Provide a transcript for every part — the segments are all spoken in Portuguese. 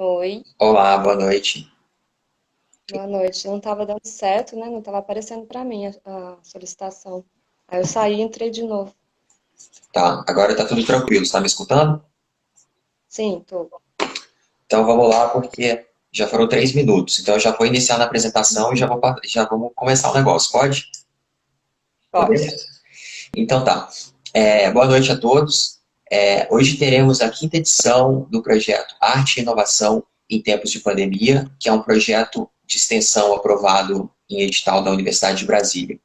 Oi, Olá, boa noite. boa noite. Não estava dando certo, né? Não estava aparecendo para mim a solicitação. Aí eu saí e entrei de novo. Tá, agora tá tudo tranquilo, está me escutando? Sim, tô. Então vamos lá, porque já foram 3 minutos. Então eu já vou iniciar na apresentação e já vamos começar o negócio, pode? Pode. Então tá. Boa noite a todos. Hoje teremos a quinta edição do projeto Arte e Inovação em Tempos de Pandemia, que é um projeto de extensão aprovado em edital da Universidade de Brasília.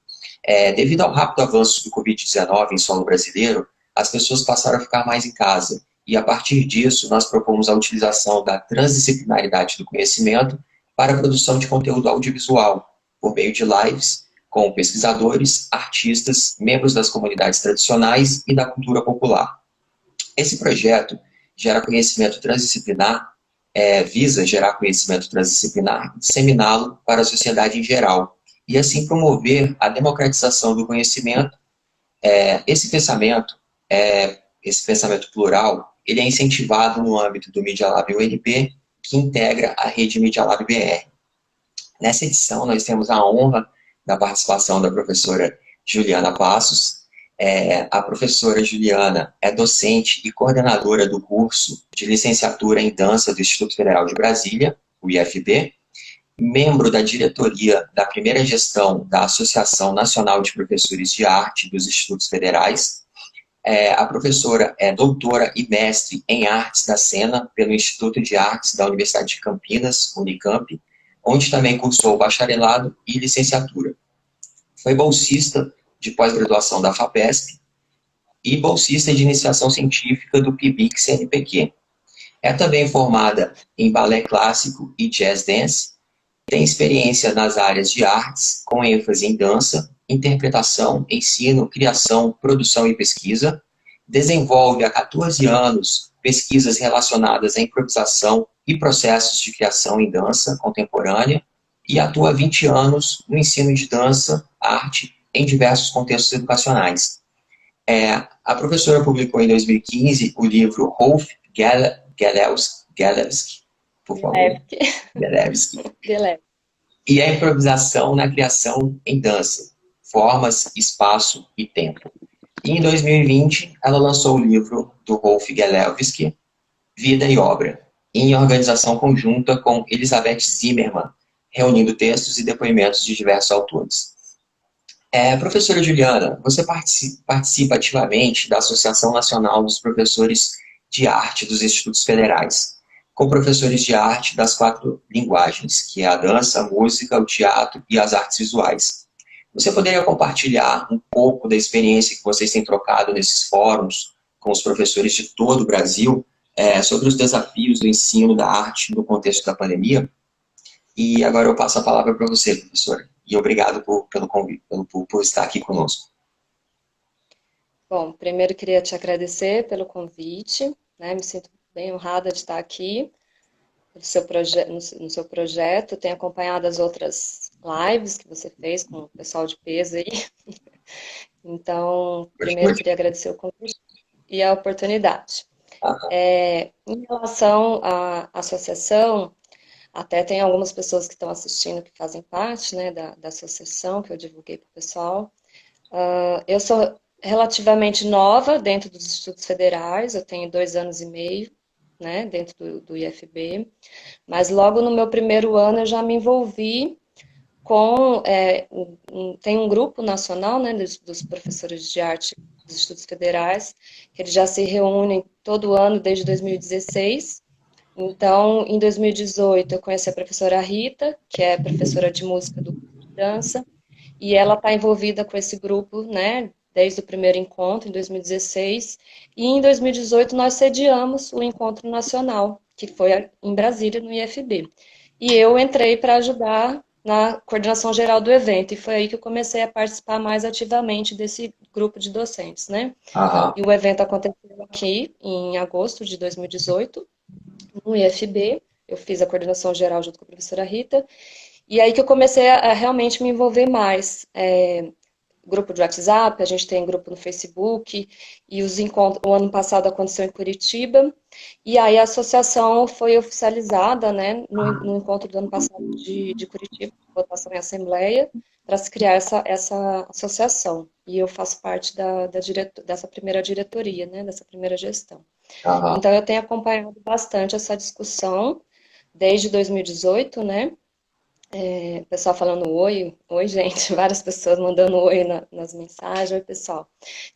Devido ao rápido avanço do Covid-19 em solo brasileiro, as pessoas passaram a ficar mais em casa. E a partir disso, nós propomos a utilização da transdisciplinaridade do conhecimento para a produção de conteúdo audiovisual, por meio de lives, com pesquisadores, artistas, membros das comunidades tradicionais e da cultura popular. Esse projeto gera conhecimento transdisciplinar, visa gerar conhecimento transdisciplinar e disseminá-lo para a sociedade em geral, e assim promover a democratização do conhecimento. Esse pensamento, esse pensamento plural, ele é incentivado no âmbito do Media Lab UNB, que integra a rede Media Lab BR. Nessa edição, nós temos a honra da participação da professora Juliana Passos. A professora Juliana é docente e coordenadora do curso de licenciatura em dança do Instituto Federal de Brasília, o IFB, membro da diretoria da primeira gestão da Associação Nacional de Professores de Arte dos Institutos Federais. A professora é doutora e mestre em artes da cena pelo Instituto de Artes da Universidade de Campinas, Unicamp, onde também cursou bacharelado e licenciatura. Foi bolsista de pós-graduação da FAPESP e bolsista de iniciação científica do PIBIC-CNPq. É também formada em balé clássico e jazz dance, tem experiência nas áreas de artes, com ênfase em dança, interpretação, ensino, criação, produção e pesquisa. Desenvolve há 14 anos pesquisas relacionadas à improvisação e processos de criação em dança contemporânea e atua há 20 anos no ensino de dança, arte, em diversos contextos educacionais. A professora publicou em 2015 o livro Rolf Galewski, por favor, Leve. Galewski, De leve. e a improvisação na criação em dança, formas, espaço e tempo. E em 2020, ela lançou o livro do Rolf Galewski, Vida e Obra, em organização conjunta com Elizabeth Zimmermann, reunindo textos e depoimentos de diversos autores. Professora Juliana, você participa ativamente da Associação Nacional dos Professores de Arte dos Institutos Federais, com professores de arte das 4 linguagens, que é a dança, a música, o teatro e as artes visuais. Você poderia compartilhar um pouco da experiência que vocês têm trocado nesses fóruns com os professores de todo o Brasil, sobre os desafios do ensino da arte no contexto da pandemia? E agora eu passo a palavra para você, professora. E obrigado pelo convite, por estar aqui conosco. Bom, primeiro queria te agradecer pelo convite, né? Me sinto bem honrada de estar aqui no seu projeto. Tenho acompanhado as outras lives que você fez com o pessoal de peso aí. Então, primeiro queria agradecer o convite e a oportunidade. Em relação à associação, até tem algumas pessoas que estão assistindo que fazem parte, né, da associação que eu divulguei para o pessoal. Eu sou relativamente nova dentro dos Institutos Federais, eu tenho 2 anos e meio, né, dentro do IFB, mas logo no meu primeiro ano eu já me envolvi com, tem um grupo nacional, né, dos professores de arte dos Institutos Federais, que eles já se reúnem todo ano desde 2016. Então, em 2018, eu conheci a professora Rita, que é professora de música do curso de dança, e ela está envolvida com esse grupo, né, desde o primeiro encontro, em 2016, e em 2018 nós sediamos o encontro nacional, que foi em Brasília, no IFB. E eu entrei para ajudar na coordenação geral do evento, e foi aí que eu comecei a participar mais ativamente desse grupo de docentes, né? Aham. E o evento aconteceu aqui em agosto de 2018, no IFB, eu fiz a coordenação geral junto com a professora Rita, e aí que eu comecei a realmente me envolver mais. grupo de WhatsApp, a gente tem grupo no Facebook, e os encontros, o ano passado aconteceu em Curitiba, e aí a associação foi oficializada, né, no encontro do ano passado de Curitiba, votação em assembleia, para se criar essa associação. E eu faço parte dessa primeira diretoria, né, dessa primeira gestão. Aham. Então, eu tenho acompanhado bastante essa discussão desde 2018, né? O pessoal falando oi, gente, várias pessoas mandando oi nas mensagens, oi, pessoal.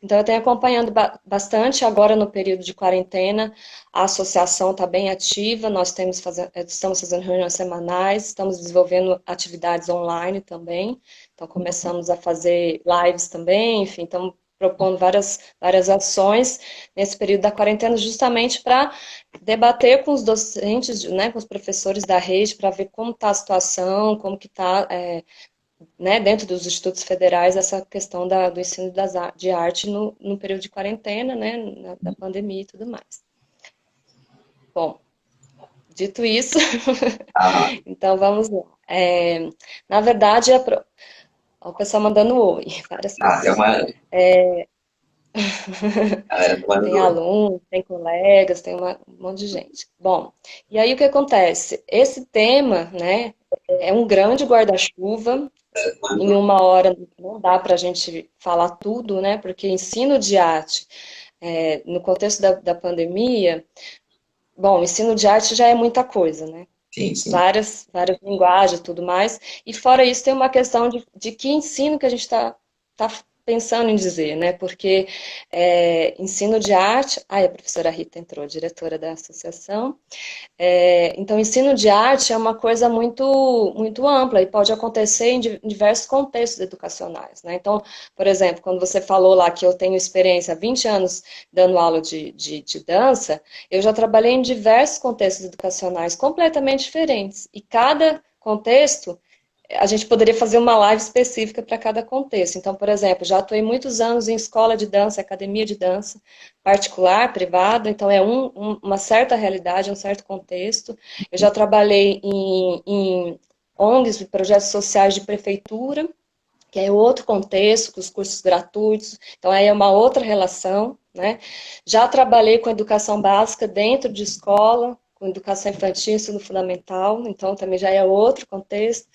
Então, eu tenho acompanhando bastante agora no período de quarentena, a associação está bem ativa, nós estamos fazendo reuniões semanais, estamos desenvolvendo atividades online também, então começamos a fazer lives também, enfim, estamos propondo várias ações nesse período da quarentena, justamente para debater com os docentes, né, com os professores da rede, para ver como está a situação, como que está, né, dentro dos institutos federais, essa questão do ensino de arte no período de quarentena, né, da pandemia e tudo mais. Bom, dito isso, Aham. então vamos lá. Na verdade, o pessoal mandando oi, várias Ah, tem pessoas. uma galera tomando Tem doido. alunos, tem colegas, tem um monte de gente. Bom, e aí o que acontece? Esse tema, né, é um grande guarda-chuva. Em uma hora não dá para a gente falar tudo, né? Porque ensino de arte, no contexto da pandemia, bom, ensino de arte já é muita coisa, né? Sim, sim. Várias linguagens e tudo mais. E fora isso, tem uma questão de que ensino que a gente tá pensando em dizer, né? Porque ensino de arte. Ai, a professora Rita entrou, diretora da associação. Então, ensino de arte é uma coisa muito ampla e pode acontecer em diversos contextos educacionais, né? Então, por exemplo, quando você falou lá que eu tenho experiência há 20 anos dando aula de dança, eu já trabalhei em diversos contextos educacionais completamente diferentes. E cada contexto a gente poderia fazer uma live específica para cada contexto. Então, por exemplo, já atuei muitos anos em escola de dança, academia de dança, particular, privada, então é uma certa realidade, um certo contexto. Eu já trabalhei em ONGs, projetos sociais de prefeitura, que é outro contexto, com os cursos gratuitos, então aí é uma outra relação, né? Já trabalhei com educação básica dentro de escola, com educação infantil, ensino fundamental, então também já é outro contexto.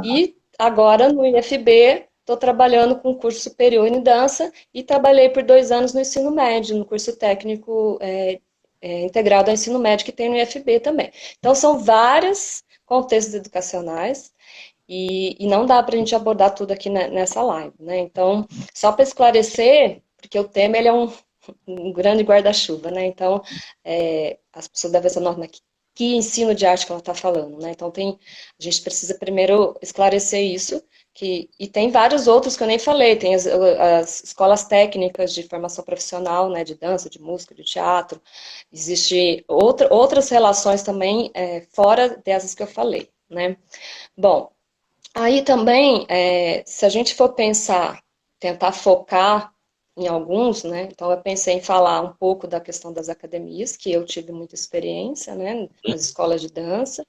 E agora no IFB estou trabalhando com curso superior em dança e trabalhei por 2 anos no ensino médio, no curso técnico integrado ao ensino médio que tem no IFB também. Então são vários contextos educacionais e não dá para a gente abordar tudo aqui nessa live, né? Então, só para esclarecer, porque o tema ele é um grande guarda-chuva, né? Então, as pessoas devem ser normal que ensino de arte que ela está falando, né? Então, a gente precisa primeiro esclarecer isso, e tem vários outros que eu nem falei, tem as escolas técnicas de formação profissional, né, de dança, de música, de teatro, existe outras relações também fora dessas que eu falei, né? Bom, aí também, se a gente for pensar, tentar focar em alguns, né? Então eu pensei em falar um pouco da questão das academias, que eu tive muita experiência, né? Nas escolas de dança,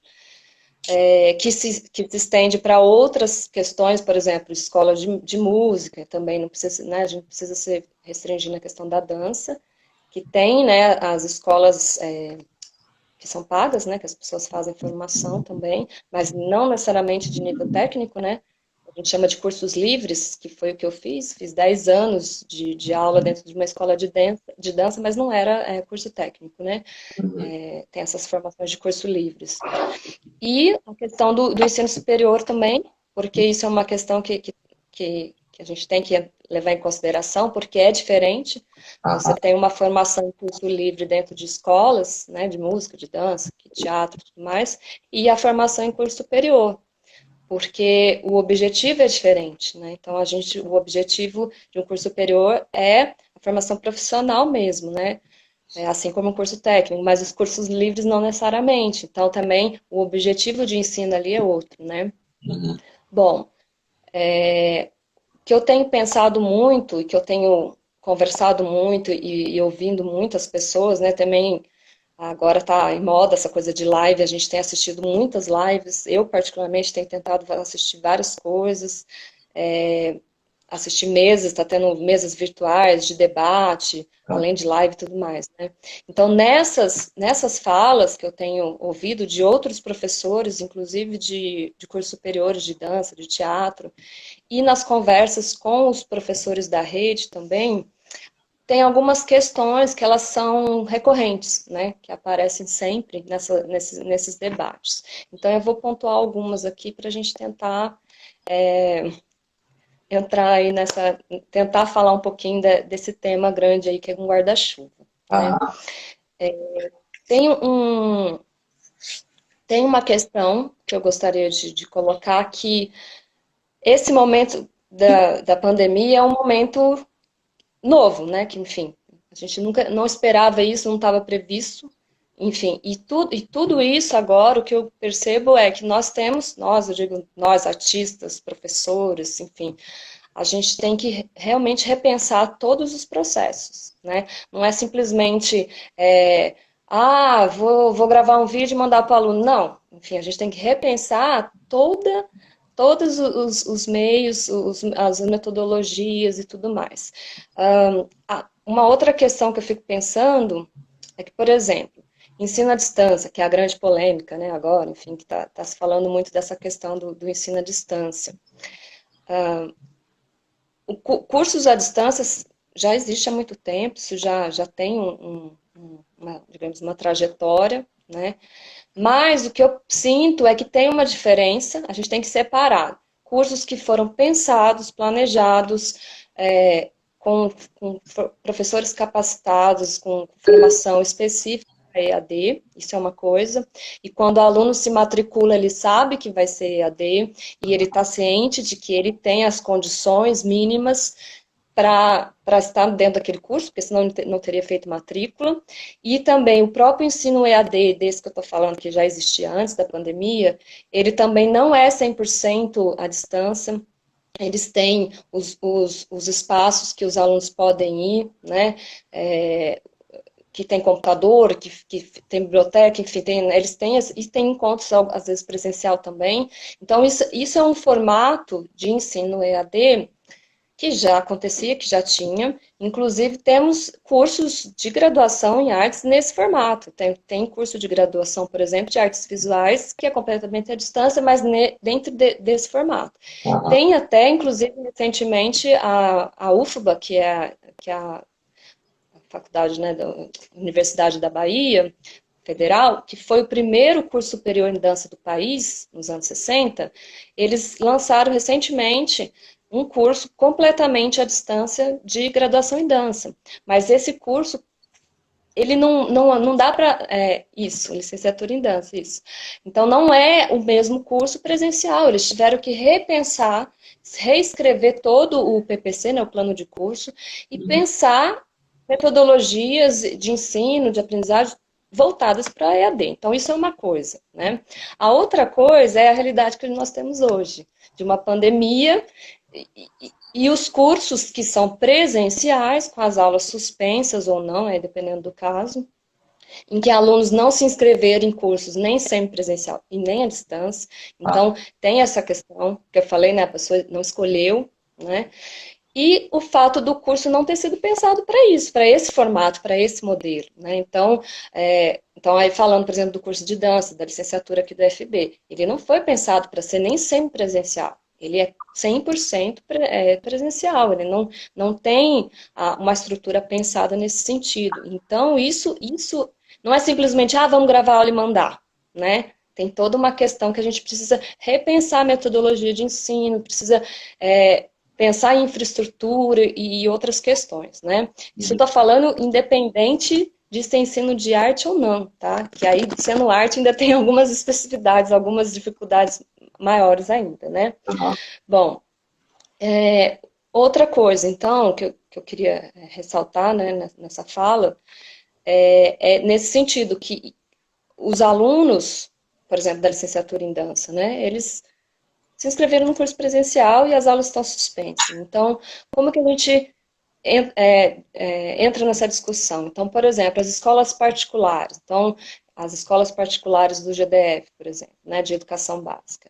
que se estende para outras questões, por exemplo, escola de música, também não precisa, né? A gente não precisa se restringir na questão da dança, que tem, né? As escolas que são pagas, né, que as pessoas fazem formação também, mas não necessariamente de nível técnico, né, a gente chama de cursos livres, que foi o que eu fiz 10 anos de aula dentro de uma escola de dança, mas não era curso técnico, né, tem essas formações de curso livres. E a questão do ensino superior também, porque isso é uma questão que a gente tem que levar em consideração, porque é diferente. Você Aham. tem uma formação em curso livre dentro de escolas, né, de música, de dança, de teatro e tudo mais, e a formação em curso superior, porque o objetivo é diferente, né? Então, o objetivo de um curso superior é a formação profissional mesmo, né? Assim como um curso técnico, mas os cursos livres não necessariamente. Então, também o objetivo de ensino ali é outro, né? Uhum. Bom, que eu tenho pensado muito e que eu tenho conversado muito e ouvindo muitas pessoas, né? Também agora está em moda essa coisa de live, a gente tem assistido muitas lives. Eu, particularmente, tenho tentado assistir várias coisas. assistir mesas, está tendo mesas virtuais de debate, além de live e tudo mais, né? Então, nessas falas que eu tenho ouvido de outros professores, inclusive de cursos superiores de dança, de teatro, e nas conversas com os professores da rede também, tem algumas questões que elas são recorrentes, né, que aparecem sempre nesses debates. Então, eu vou pontuar algumas aqui para a gente tentar entrar aí tentar falar um pouquinho desse tema grande aí, que é um guarda-chuva, né? Tem, tem uma questão que eu gostaria de colocar, que esse momento da pandemia é um momento novo, né? Que, enfim, a gente nunca não esperava isso, não estava previsto, enfim, e tudo isso agora, o que eu percebo é que nós, eu digo nós, artistas, professores, enfim, a gente tem que realmente repensar todos os processos, né? Não é simplesmente, vou gravar um vídeo e mandar para o aluno, não. Enfim, a gente tem que repensar todos os meios, as metodologias e tudo mais. Uma outra questão que eu fico pensando é que, por exemplo, ensino à distância, que é a grande polêmica, né, agora, enfim, que está se falando muito dessa questão do ensino à distância. Cursos à distância já existe há muito tempo, isso já tem digamos, uma trajetória, né? Mas o que eu sinto é que tem uma diferença, a gente tem que separar cursos que foram pensados, planejados, com professores capacitados, com formação específica para EAD, isso é uma coisa, e quando o aluno se matricula, ele sabe que vai ser EAD, e ele está ciente de que ele tem as condições mínimas para estar dentro daquele curso, porque senão não teria feito matrícula, e também o próprio ensino EAD, desse que eu estou falando, que já existia antes da pandemia, ele também não é 100% à distância, eles têm os espaços que os alunos podem ir, né, que tem computador, que tem biblioteca, enfim, eles têm, e tem encontros, às vezes, presencial também. Então, isso é um formato de ensino EAD que já acontecia, que já tinha. Inclusive, temos cursos de graduação em artes nesse formato. Tem curso de graduação, por exemplo, de artes visuais, que é completamente à distância, mas dentro desse formato. Tem até, inclusive, recentemente, a UFBA, que é a faculdade, né, da Universidade da Bahia, Federal, que foi o primeiro curso superior em dança do país, nos anos 60, eles lançaram recentemente um curso completamente à distância de graduação em dança. Mas esse curso, ele não dá para... licenciatura em dança, isso. Então, não é o mesmo curso presencial. Eles tiveram que repensar, reescrever todo o PPC, né, o plano de curso, e pensar metodologias de ensino, de aprendizagem, voltadas para a EAD. Então, isso é uma coisa, né? A outra coisa é a realidade que nós temos hoje, de uma pandemia e os cursos que são presenciais, com as aulas suspensas ou não, dependendo do caso, em que alunos não se inscreveram em cursos nem semipresencial e nem à distância. Então, tem essa questão que eu falei, né? A pessoa não escolheu, né? E o fato do curso não ter sido pensado para isso, para esse formato, para esse modelo, né? Então, aí falando, por exemplo, do curso de dança, da licenciatura aqui do FB, ele não foi pensado para ser nem semipresencial. Ele é 100% presencial, ele não tem uma estrutura pensada nesse sentido. Então, isso não é simplesmente, vamos gravar a aula e mandar, né? Tem toda uma questão que a gente precisa repensar a metodologia de ensino, precisa pensar em infraestrutura e outras questões, né? Isso eu estou falando independente de ser ensino de arte ou não, tá? Que aí, sendo arte, ainda tem algumas especificidades, algumas dificuldades maiores ainda, né? Bom, outra coisa, então, que eu queria ressaltar, né, nessa fala, nesse sentido que os alunos, por exemplo, da licenciatura em dança, né, eles se inscreveram no curso presencial e as aulas estão suspensas. Então, como que a gente entra nessa discussão? Então, por exemplo, as escolas particulares. Então, as escolas particulares do GDF, por exemplo, né, de educação básica.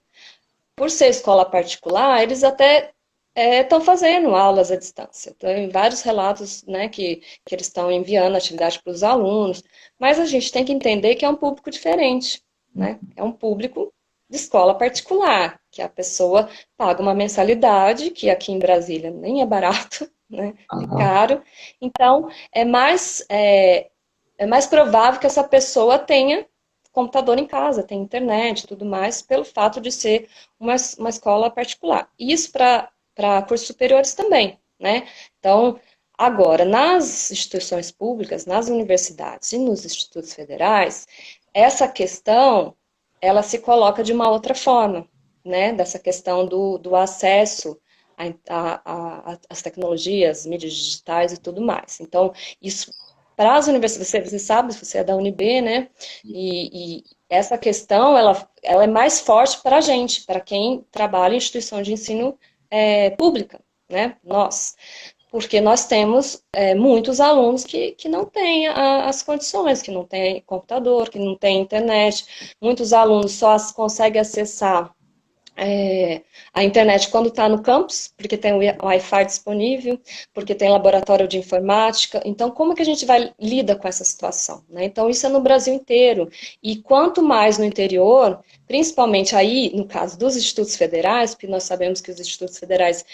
Por ser escola particular, eles até estão fazendo aulas à distância. Tem vários relatos, né, que eles estão enviando atividade para os alunos, mas a gente tem que entender que é um público diferente, né? É um público de escola particular, que a pessoa paga uma mensalidade, que aqui em Brasília nem é barato, né? É caro. Então, é mais provável que essa pessoa tenha computador em casa, tenha internet e tudo mais, pelo fato de ser uma escola particular. Isso para cursos superiores também, né? Então, agora, nas instituições públicas, nas universidades e nos institutos federais, essa questão, ela se coloca de uma outra forma, né? Dessa questão do acesso às tecnologias, mídias digitais e tudo mais. Então, isso para as universidades, você sabe, você é da UNB, né? E essa questão, ela é mais forte para a gente, para quem trabalha em instituição de ensino pública, né? Nós. Porque nós temos muitos alunos que não têm as condições, que não têm computador, que não têm internet. Muitos alunos só conseguem acessar a internet quando está no campus, porque tem o Wi-Fi disponível, porque tem laboratório de informática. Então, como que a gente vai lidar com essa situação, né? Então, isso é no Brasil inteiro. E quanto mais no interior, principalmente aí, no caso dos institutos federais, porque nós sabemos que os institutos federais,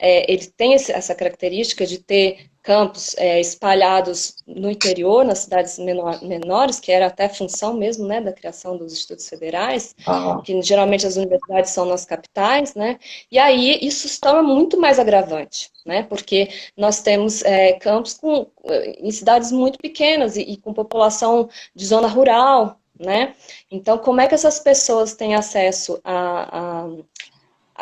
eles têm essa característica de ter campos espalhados no interior, nas cidades menores, que era até função mesmo, né, da criação dos institutos federais, que geralmente as universidades são nas capitais, né, e aí isso se torna muito mais agravante, né, porque nós temos campos em cidades muito pequenas e com população de zona rural, né, então como é que essas pessoas têm acesso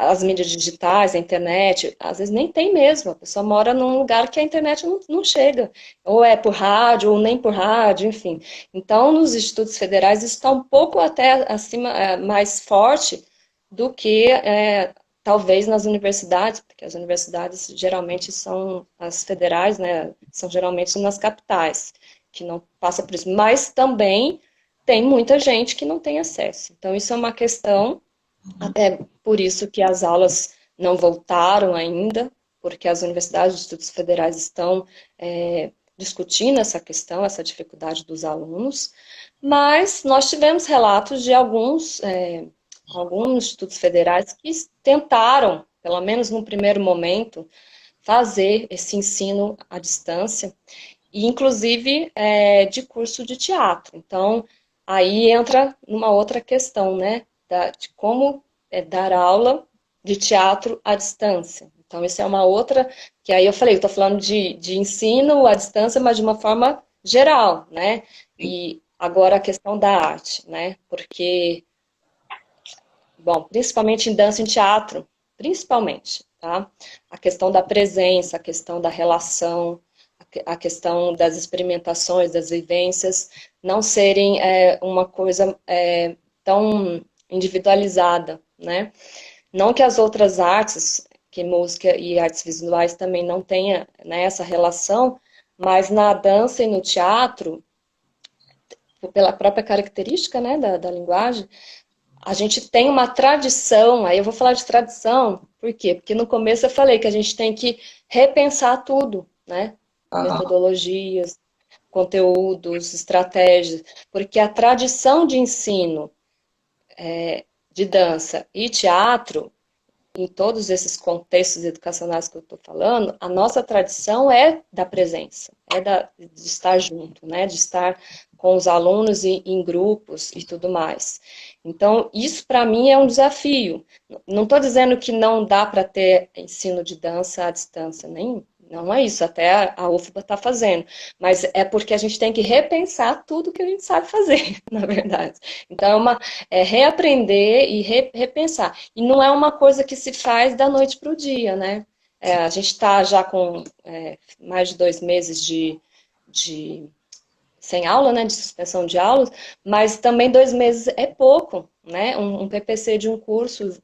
as mídias digitais, a internet, às vezes nem tem mesmo, a pessoa mora num lugar que a internet não chega, ou é por rádio, ou nem por rádio, enfim. Então, nos institutos federais, isso está um pouco até acima, mais forte do que talvez nas universidades, porque as universidades geralmente são, as federais, né, são geralmente nas capitais, que não passa por isso, mas também tem muita gente que não tem acesso. Então, isso é uma questão. Até por isso que as aulas não voltaram ainda, porque as universidades e os institutos federais estão discutindo essa questão, essa dificuldade dos alunos, mas nós tivemos relatos de alguns institutos federais que tentaram, pelo menos no primeiro momento, fazer esse ensino à distância, e inclusive de curso de teatro. Então, aí entra numa outra questão, né? De como dar aula de teatro à distância. Então, isso é uma outra, que aí eu falei, eu estou falando de ensino à distância, mas de uma forma geral, né? E agora a questão da arte, né? Porque, bom, principalmente em dança e em teatro, principalmente, tá? A questão da presença, a questão da relação, a questão das experimentações, das vivências, não serem uma coisa tão individualizada, né? Não que as outras artes, que música e artes visuais também não tenha, né, essa relação, mas na dança e no teatro, pela própria característica, né, da linguagem, a gente tem uma tradição, aí eu vou falar de tradição, por quê? Porque no começo eu falei que a gente tem que repensar tudo, né? Metodologias, conteúdos, estratégias, porque a tradição de ensino de dança e teatro, em todos esses contextos educacionais que eu estou falando, a nossa tradição é da presença, de estar junto, né? De estar com os alunos em grupos e tudo mais. Então, isso para mim é um desafio. Não estou dizendo que não dá para ter ensino de dança à distância, nem não é isso, até a UFBA está fazendo, mas é porque a gente tem que repensar tudo que a gente sabe fazer, na verdade. Então, reaprender e repensar. E não é uma coisa que se faz da noite para o dia, né? A gente está já com mais de 2 meses sem aula, né, de suspensão de aulas, mas também 2 meses é pouco, né? Um PPC de um curso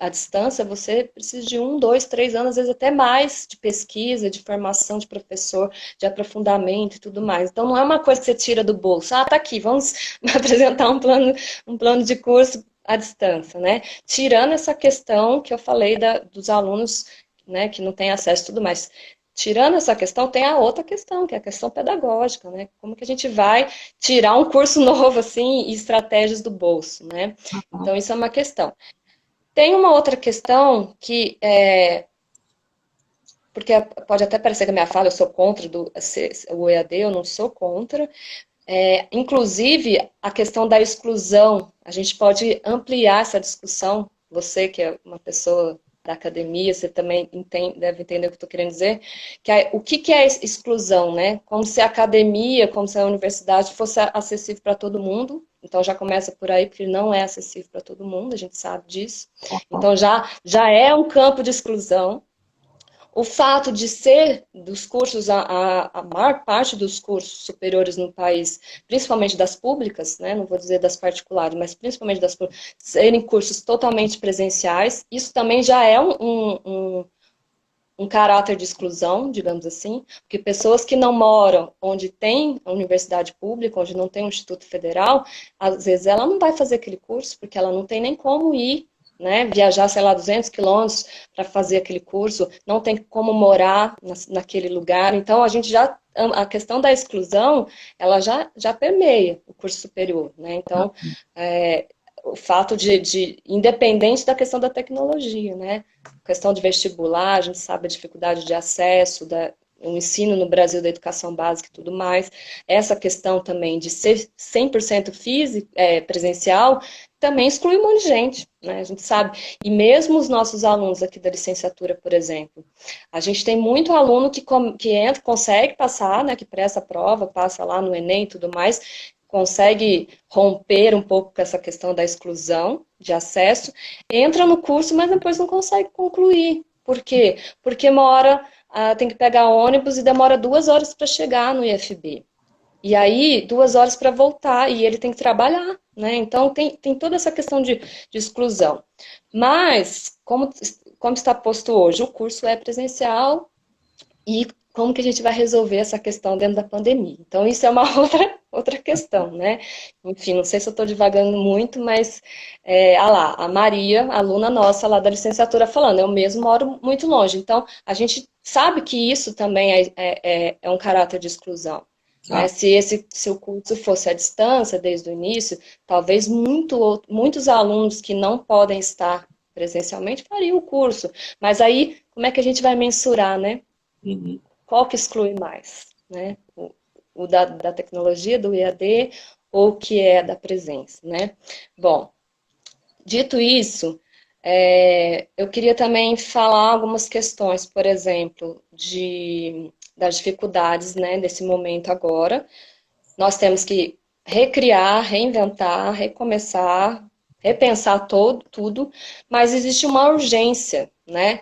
à distância, você precisa de 1, 2, 3 anos, às vezes até mais, de pesquisa, de formação de professor, de aprofundamento e tudo mais. Então, não é uma coisa que você tira do bolso. Ah, tá aqui, vamos apresentar um plano de curso à distância, né? Tirando essa questão que eu falei dos alunos né, que não tem acesso e tudo mais. Tirando essa questão, tem a outra questão, que é a questão pedagógica, né? Como que a gente vai tirar um curso novo, assim, e estratégias do bolso, né? Então, isso é uma questão. Tem uma outra questão que porque pode até parecer que a minha fala, eu sou contra o EAD, eu não sou contra. Inclusive, a questão da exclusão, a gente pode ampliar essa discussão. Você, que é uma pessoa da academia, você também deve entender o que eu estou querendo dizer, o que é exclusão, né? Como se a academia, como se a universidade fosse acessível para todo mundo. Então, já começa por aí, porque não é acessível para todo mundo, a gente sabe disso. Então, já é um campo de exclusão. O fato de ser dos cursos, a maior parte dos cursos superiores no país, principalmente das públicas, né, não vou dizer das particulares, mas principalmente das públicas, serem cursos totalmente presenciais, isso também já é um caráter de exclusão, digamos assim, porque pessoas que não moram onde tem a universidade pública, onde não tem um instituto federal, às vezes ela não vai fazer aquele curso, porque ela não tem nem como ir, né, viajar, sei lá, 200 quilômetros para fazer aquele curso, não tem como morar naquele lugar. Então, a questão da exclusão, ela já permeia o curso superior, né? Então, o fato independente da questão da tecnologia, né? Questão de vestibular, a gente sabe a dificuldade de acesso, o ensino no Brasil da educação básica e tudo mais, essa questão também de ser 100% presencial, também exclui um monte de gente, né? A gente sabe. E mesmo os nossos alunos aqui da licenciatura, por exemplo, a gente tem muito aluno que entra, consegue passar, né? Que presta a prova, passa lá no Enem e tudo mais, consegue romper um pouco com essa questão da exclusão de acesso, entra no curso, mas depois não consegue concluir. Por quê? Porque uma hora tem que pegar ônibus e demora 2 horas para chegar no IFB. E aí, 2 horas para voltar, e ele tem que trabalhar, né? Então, tem toda essa questão de exclusão. Mas, como está posto hoje, o curso é presencial e como que a gente vai resolver essa questão dentro da pandemia? Então, isso é uma outra questão, né? Enfim, não sei se eu estou divagando muito, mas a Maria, aluna nossa lá da licenciatura, falando, eu mesmo moro muito longe. Então, a gente sabe que isso também é um caráter de exclusão. Né? Se o curso fosse à distância desde o início, talvez muitos alunos que não podem estar presencialmente fariam o curso. Mas aí, como é que a gente vai mensurar, né? Uhum. Qual que exclui mais? Né? O da tecnologia, do EAD, ou o que é da presença, né? Bom, dito isso, eu queria também falar algumas questões, por exemplo, das dificuldades, né, desse momento agora. Nós temos que recriar, reinventar, recomeçar, repensar tudo, mas existe uma urgência, né?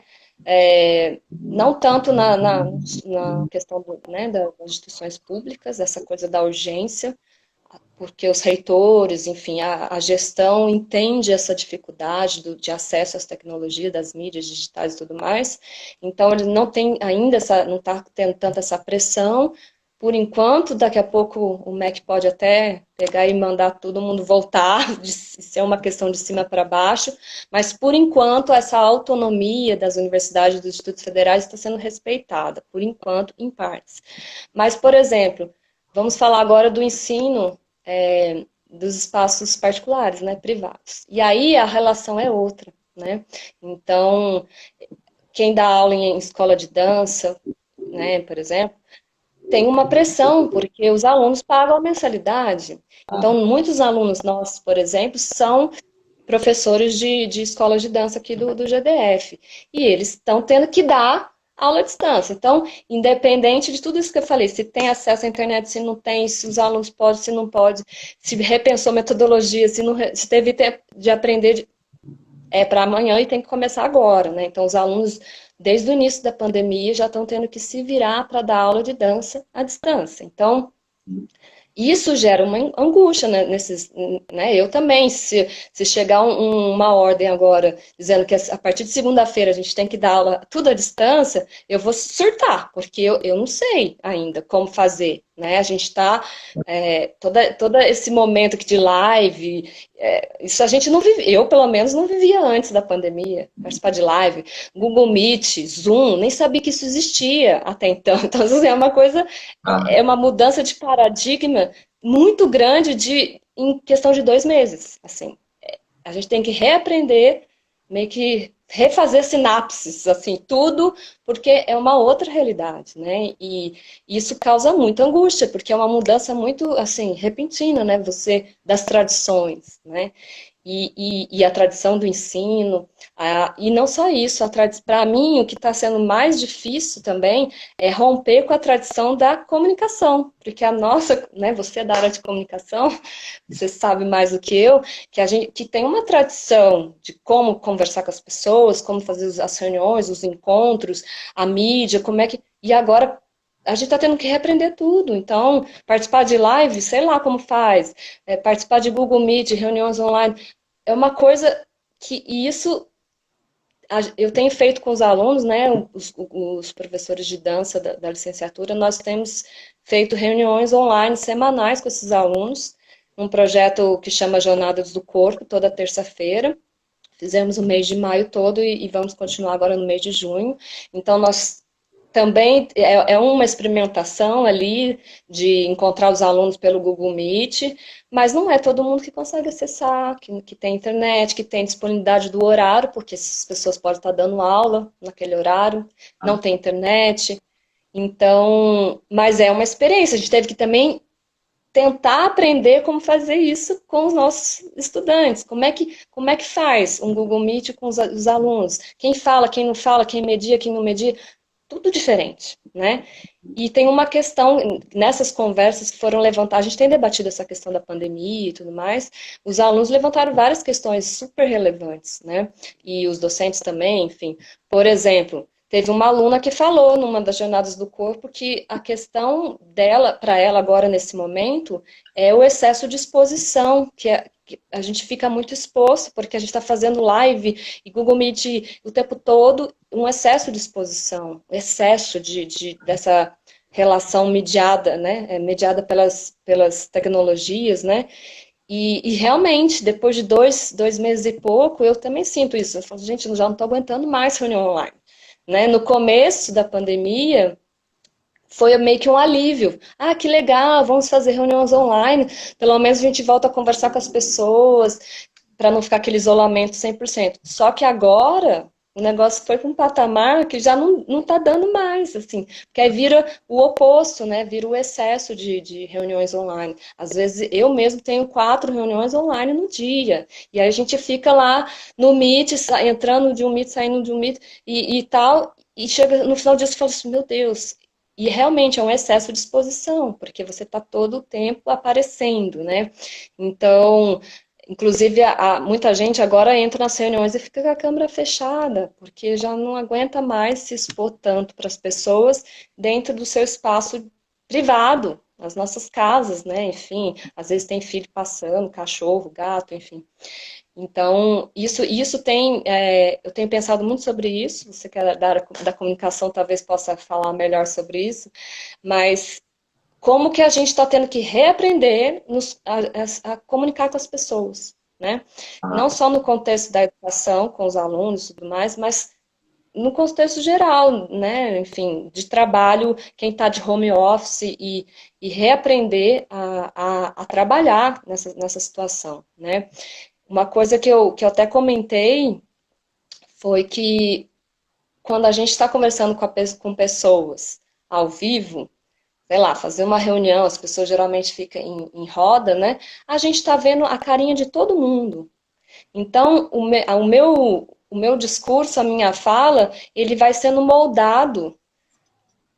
Não tanto na questão né, das instituições públicas, essa coisa da urgência, porque os reitores, enfim, a gestão entende essa dificuldade de acesso às tecnologias, das mídias digitais e tudo mais, então ele não tem ainda não está tendo tanta essa pressão. Por enquanto, daqui a pouco o MEC pode até pegar e mandar todo mundo voltar, de ser uma questão de cima para baixo, mas por enquanto essa autonomia das universidades e dos institutos federais está sendo respeitada, por enquanto, em partes. Mas, por exemplo, vamos falar agora do ensino dos espaços particulares, né, privados. E aí a relação é outra, né? Então, quem dá aula em escola de dança, né, por exemplo, tem uma pressão, porque os alunos pagam a mensalidade. Então, muitos alunos nossos, por exemplo, são professores de escola de dança aqui do GDF. E eles estão tendo que dar aula à distância. Então, independente de tudo isso que eu falei, se tem acesso à internet, se não tem, se os alunos podem, se não pode, se repensou metodologia, se teve tempo de aprender, para amanhã e tem que começar agora, né? Então, os alunos, desde o início da pandemia, já estão tendo que se virar para dar aula de dança à distância. Então, isso gera uma angústia, né, né? Eu também, se chegar uma ordem agora dizendo que a partir de segunda-feira a gente tem que dar aula tudo à distância, eu vou surtar, porque eu não sei ainda como fazer, né? A gente está, todo esse momento aqui de live, isso a gente não vivia, eu pelo menos não vivia antes da pandemia, participar de live, Google Meet, Zoom, nem sabia que isso existia até então. Então, assim, é uma coisa, Ah, é uma mudança de paradigma muito grande em questão de 2 meses, assim. A gente tem que reaprender, meio que refazer sinapses, assim, tudo, porque é uma outra realidade, né? E isso causa muita angústia, porque é uma mudança muito, assim, repentina, né? Você, das tradições, né? E a tradição do ensino, e não só isso, para mim o que está sendo mais difícil também é romper com a tradição da comunicação, porque a nossa, né, você é da área de comunicação, você sabe mais do que eu, que a gente que tem uma tradição de como conversar com as pessoas, como fazer as reuniões, os encontros, a mídia, como é que. E agora a gente está tendo que reaprender tudo. Então, participar de live, sei lá como faz, participar de Google Meet, reuniões online, é uma coisa que e isso eu tenho feito com os alunos, né, os professores de dança da licenciatura, nós temos feito reuniões online semanais com esses alunos, um projeto que chama Jornadas do Corpo, toda terça-feira. Fizemos o mês de maio todo e vamos continuar agora no mês de junho. Então, nós também é uma experimentação ali de encontrar os alunos pelo Google Meet, mas não é todo mundo que consegue acessar, que tem internet, que tem disponibilidade do horário, porque essas pessoas podem estar dando aula naquele horário, não tem internet. Então, mas é uma experiência. A gente teve que também tentar aprender como fazer isso com os nossos estudantes. Como é que faz um Google Meet com os alunos? Quem fala, quem não fala, quem media, quem não media, tudo diferente, né? E tem uma questão, nessas conversas que foram levantadas, a gente tem debatido essa questão da pandemia e tudo mais, os alunos levantaram várias questões super relevantes, né? E os docentes também, enfim. Por exemplo, teve uma aluna que falou numa das jornadas do corpo que a questão dela, para ela agora nesse momento, é o excesso de exposição, que a gente fica muito exposto, porque a gente está fazendo live e Google Meet o tempo todo, um excesso de exposição, excesso dessa relação mediada, né, mediada pelas tecnologias, né, e realmente, depois de dois meses e pouco, eu também sinto isso, eu falo, gente, eu já não estou aguentando mais reunião online, né, no começo da pandemia, foi meio que um alívio. Ah, que legal, vamos fazer reuniões online, pelo menos a gente volta a conversar com as pessoas, para não ficar aquele isolamento 100%. Só que agora o negócio foi para um patamar que já não tá dando mais, assim, porque aí vira o oposto, né? Vira o excesso de reuniões online. Às vezes eu mesmo tenho 4 reuniões online no dia, e aí a gente fica lá no Meet, entrando de um Meet, saindo de um Meet e tal, e chega no final disso e fala assim, meu Deus, e realmente é um excesso de exposição, porque você está todo o tempo aparecendo, né? Então, inclusive, muita gente agora entra nas reuniões e fica com a câmera fechada, porque já não aguenta mais se expor tanto para as pessoas dentro do seu espaço privado, nas nossas casas, né? Enfim, às vezes tem filho passando, cachorro, gato, enfim. Então, isso tem, eu tenho pensado muito sobre isso, você que é da área da comunicação talvez possa falar melhor sobre isso, mas como que a gente está tendo que reaprender a comunicar com as pessoas, né? Não só no contexto da educação, com os alunos e tudo mais, mas no contexto geral, né? Enfim, de trabalho, quem está de home office e reaprender a trabalhar nessa situação, né? Uma coisa que eu até comentei foi que quando a gente está conversando com pessoas ao vivo, sei lá, fazer uma reunião, as pessoas geralmente ficam em roda, né? A gente está vendo a carinha de todo mundo. Então, o meu discurso, a minha fala, ele vai sendo moldado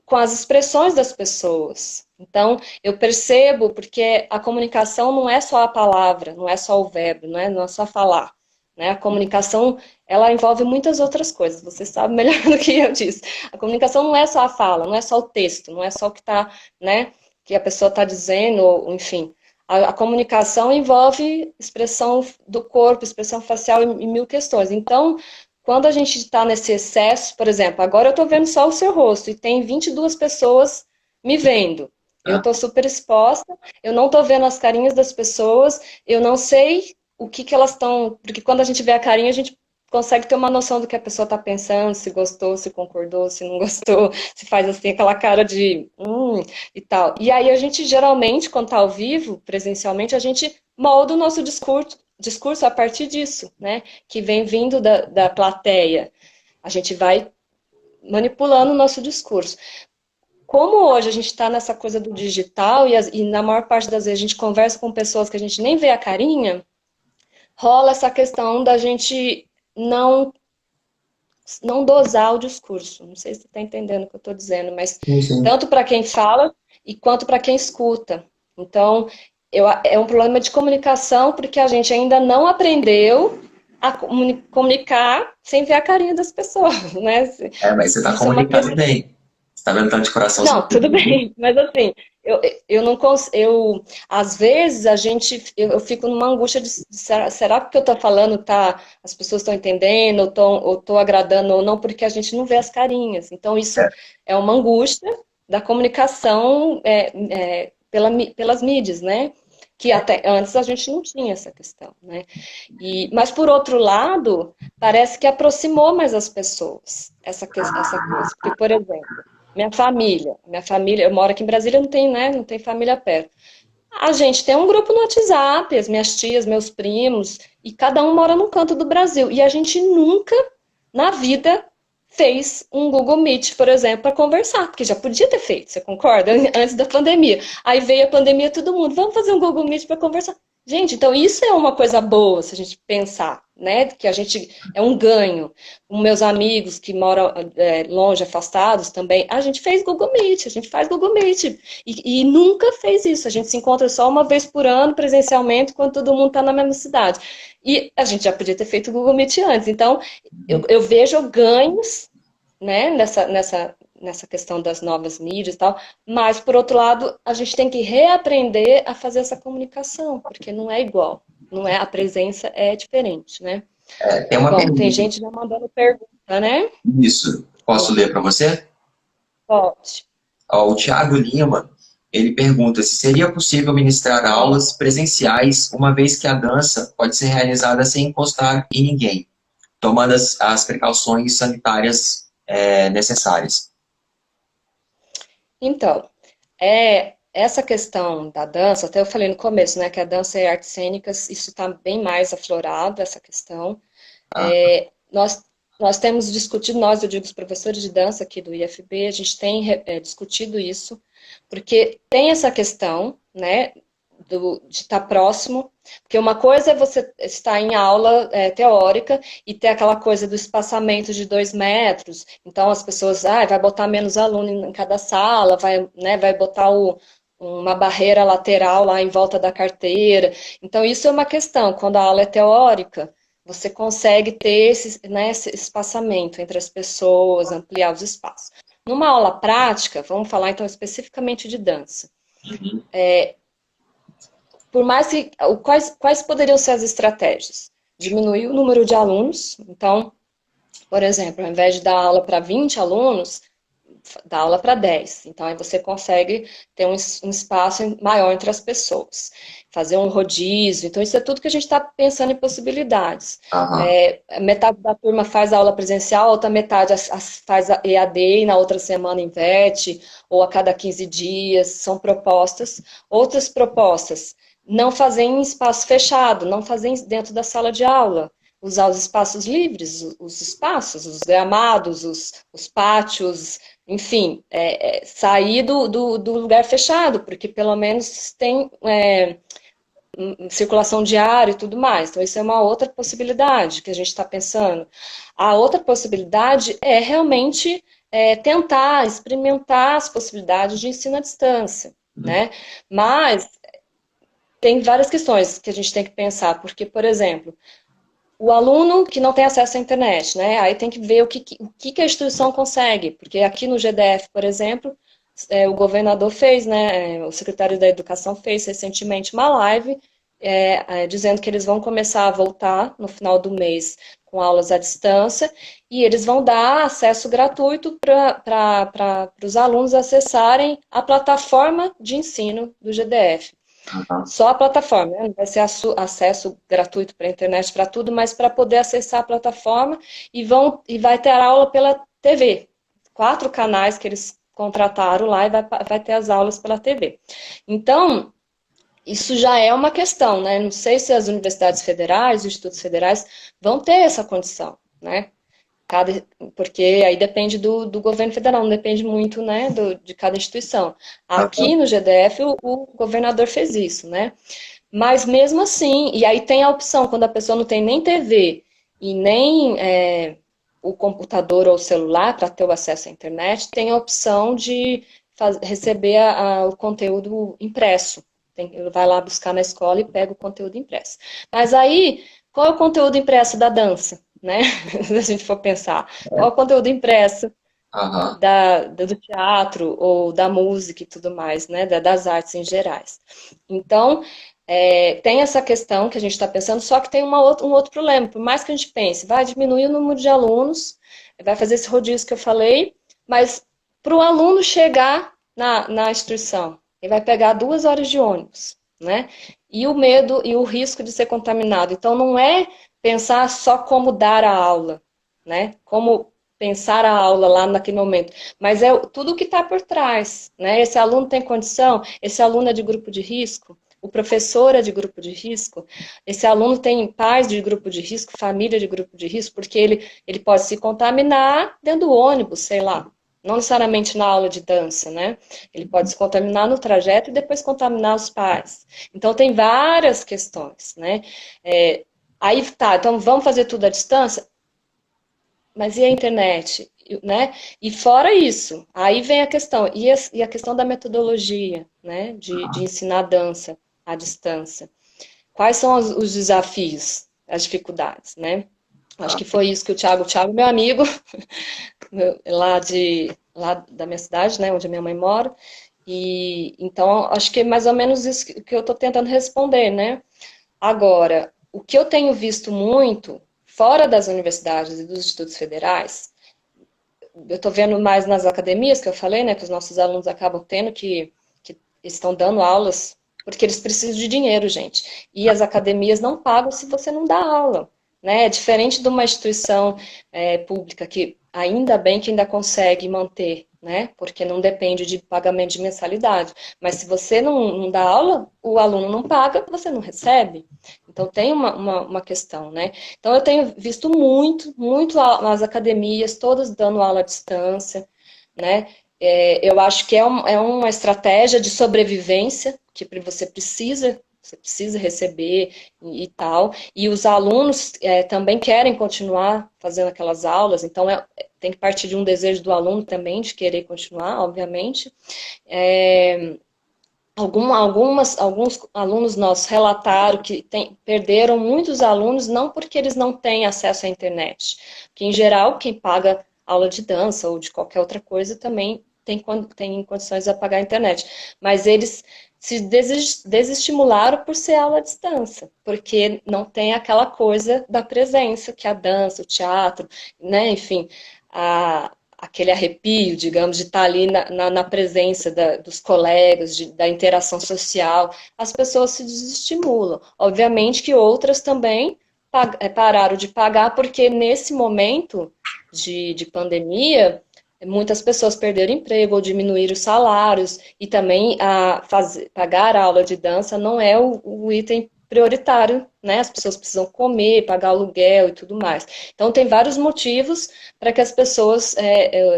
com as expressões das pessoas. Então, eu percebo, porque a comunicação não é só a palavra, não é só o verbo, não é só falar. Né? A comunicação, ela envolve muitas outras coisas, você sabe melhor do que eu disse. A comunicação não é só a fala, não é só o texto, não é só o que está, né, que a pessoa está dizendo, ou, enfim. A comunicação envolve expressão do corpo, expressão facial e mil questões. Então, quando a gente está nesse excesso, por exemplo, agora eu estou vendo só o seu rosto e tem 22 pessoas me vendo. Eu estou super exposta, eu não estou vendo as carinhas das pessoas, eu não sei o que que elas estão... Porque quando a gente vê a carinha, a gente consegue ter uma noção do que a pessoa está pensando, se gostou, se concordou, se não gostou, se faz assim aquela cara de e tal. E aí a gente geralmente, quando está ao vivo, presencialmente, a gente molda o nosso discurso a partir disso, né? Que vem vindo da plateia. A gente vai manipulando o nosso discurso. Como hoje a gente está nessa coisa do digital e na maior parte das vezes a gente conversa com pessoas que a gente nem vê a carinha, rola essa questão da gente não dosar o discurso. Não sei se você está entendendo o que eu estou dizendo, mas Sim, sim. tanto para quem fala e quanto para quem escuta. Então, é um problema de comunicação porque a gente ainda não aprendeu a comunicar sem ver a carinha das pessoas, né? Mas você está Isso é uma comunicando questão. bem. Você está vendo tanto de coração Não, tudo sorrindo. bem, mas assim, eu não consigo, às vezes eu fico numa angústia de será que o que eu estou falando tá, as pessoas estão entendendo, ou tô agradando ou não, porque a gente não vê as carinhas. Então isso É, é uma angústia da comunicação pelas mídias, né? Que até antes a gente não tinha essa questão, né? Mas por outro lado, parece que aproximou mais as pessoas essa coisa, porque por exemplo minha família, eu moro aqui em Brasília, não tem, né, não tem família perto. A gente tem um grupo no WhatsApp, as minhas tias, meus primos, e cada um mora num canto do Brasil. E a gente nunca, na vida, fez um Google Meet, por exemplo, para conversar, porque já podia ter feito, você concorda? Antes da pandemia. Aí veio a pandemia, todo mundo, vamos fazer um Google Meet para conversar. Gente, então isso é uma coisa boa, se a gente pensar, né? Que a gente é um ganho. Os meus amigos que moram longe, afastados também, a gente fez Google Meet, a gente faz Google Meet. E nunca fez isso. A gente se encontra só uma vez por ano, presencialmente, quando todo mundo está na mesma cidade. E a gente já podia ter feito o Google Meet antes. Então, eu vejo ganhos, né, nessa questão das novas mídias e tal, mas, por outro lado, a gente tem que reaprender a fazer essa comunicação, porque não é igual. Não é, a presença é diferente, né? tem uma Bom, tem pergunta. gente já mandando pergunta, né? Isso. Posso ler para você? Pode. Ó, o Thiago Lima, ele pergunta se seria possível ministrar aulas presenciais, uma vez que a dança pode ser realizada sem encostar em ninguém, tomando as precauções sanitárias necessárias. Então, essa questão da dança, até eu falei no começo, né, que a dança e artes cênicas, isso está bem mais aflorado, essa questão. Ah, Nós temos discutido, eu digo os professores de dança aqui do IFB, a gente tem discutido isso, porque tem essa questão, né, de estar próximo, porque uma coisa é você estar em aula teórica e ter aquela coisa do espaçamento de 2 metros, então as pessoas, vai botar menos aluno em cada sala, vai botar uma barreira lateral lá em volta da carteira, então isso é uma questão, quando a aula é teórica, você consegue ter esse espaçamento entre as pessoas, ampliar os espaços. Numa aula prática, vamos falar então especificamente de dança. uhum. Por mais que. Quais poderiam ser as estratégias? Diminuir o número de alunos. Então, por exemplo, ao invés de dar aula para 20 alunos, dá aula para 10. Então, aí você consegue ter um espaço maior entre as pessoas. Fazer um rodízio. Então, isso é tudo que a gente está pensando em possibilidades. Aham. Metade da turma faz a aula presencial, a outra metade faz a EAD e na outra semana inverte, ou a cada 15 dias. São propostas. Outras propostas, não fazer em espaço fechado, não fazer dentro da sala de aula. Usar os espaços livres, os espaços, os gramados, os pátios, enfim, sair do lugar fechado, porque pelo menos tem circulação diária e tudo mais. Então, isso é uma outra possibilidade que a gente está pensando. A outra possibilidade é realmente tentar experimentar as possibilidades de ensino à distância, né? Mas tem várias questões que a gente tem que pensar, porque, por exemplo, o aluno que não tem acesso à internet, né? Aí tem que ver o que a instituição consegue, porque aqui no GDF, por exemplo, o governador fez, né? O secretário da Educação fez recentemente uma live dizendo que eles vão começar a voltar no final do mês com aulas à distância, e eles vão dar acesso gratuito para os alunos acessarem a plataforma de ensino do GDF. Só a plataforma, né? Não vai ser acesso gratuito para a internet para tudo, mas para poder acessar a plataforma e vai ter aula pela TV. 4 canais que eles contrataram lá e vai ter as aulas pela TV. Então, isso já é uma questão, né? Não sei se as universidades federais, os institutos federais vão ter essa condição, né? Porque aí depende do governo federal, não depende muito, né, de cada instituição. Aqui no GDF o governador fez isso, né? Mas mesmo assim, e aí tem a opção, quando a pessoa não tem nem TV e nem o computador ou o celular para ter o acesso à internet, tem a opção de receber o conteúdo impresso. Ele vai lá buscar na escola e pega o conteúdo impresso. Mas aí, qual é o conteúdo impresso da dança? Né? Se a gente for pensar, qual é o conteúdo impresso do teatro ou da música e tudo mais, né? Das artes em gerais. Então, tem essa questão que a gente está pensando, só que tem um outro problema. Por mais que a gente pense, vai diminuir o número de alunos, vai fazer esse rodízio que eu falei, mas para o aluno chegar na instituição, ele vai pegar 2 horas de ônibus, né? E o medo e o risco de ser contaminado. Então, não é pensar só como dar a aula, né? Como pensar a aula lá naquele momento, mas é tudo o que está por trás, né? Esse aluno tem condição, esse aluno é de grupo de risco, o professor é de grupo de risco, esse aluno tem pais de grupo de risco, família de grupo de risco, porque ele pode se contaminar dentro do ônibus, sei lá, não necessariamente na aula de dança, né? Ele pode se contaminar no trajeto e depois contaminar os pais. Então, tem várias questões, né? Aí tá, então vamos fazer tudo à distância? Mas e a internet? Né? E fora isso, aí vem a questão, e a questão da metodologia, né? De ensinar dança à distância. Quais são os desafios, as dificuldades, né? Acho que foi isso que o Thiago, meu amigo, lá da minha cidade, né, onde a minha mãe mora, e então acho que é mais ou menos isso que eu estou tentando responder, né? Agora, o que eu tenho visto muito, fora das universidades e dos institutos federais, eu estou vendo mais nas academias, que eu falei, né, que os nossos alunos acabam tendo que estão dando aulas, porque eles precisam de dinheiro, gente. E as academias não pagam se você não dá aula. Né? É diferente de uma instituição pública que ainda bem que ainda consegue manter, né? Porque não depende de pagamento de mensalidade. Mas se você não dá aula, o aluno não paga, você não recebe. Então tem uma questão, né? Então eu tenho visto muito as academias todas dando aula à distância, né? Eu acho que é uma estratégia de sobrevivência que você precisa receber e tal. E os alunos também querem continuar fazendo aquelas aulas, então tem que partir de um desejo do aluno também de querer continuar, obviamente. Alguns alunos nossos relataram que perderam muitos alunos, não porque eles não têm acesso à internet, porque em geral quem paga aula de dança ou de qualquer outra coisa também tem condições de pagar a internet, mas eles se desestimularam por ser aula à distância, porque não tem aquela coisa da presença, que a dança, o teatro, né, enfim, aquele arrepio, digamos, de estar ali na presença dos colegas, da interação social, as pessoas se desestimulam. Obviamente que outras também pararam de pagar, porque nesse momento de pandemia, muitas pessoas perderam emprego ou diminuíram os salários, e também pagar a aula de dança não é o item prioritário, né? As pessoas precisam comer, pagar aluguel e tudo mais. Então, tem vários motivos para que as pessoas,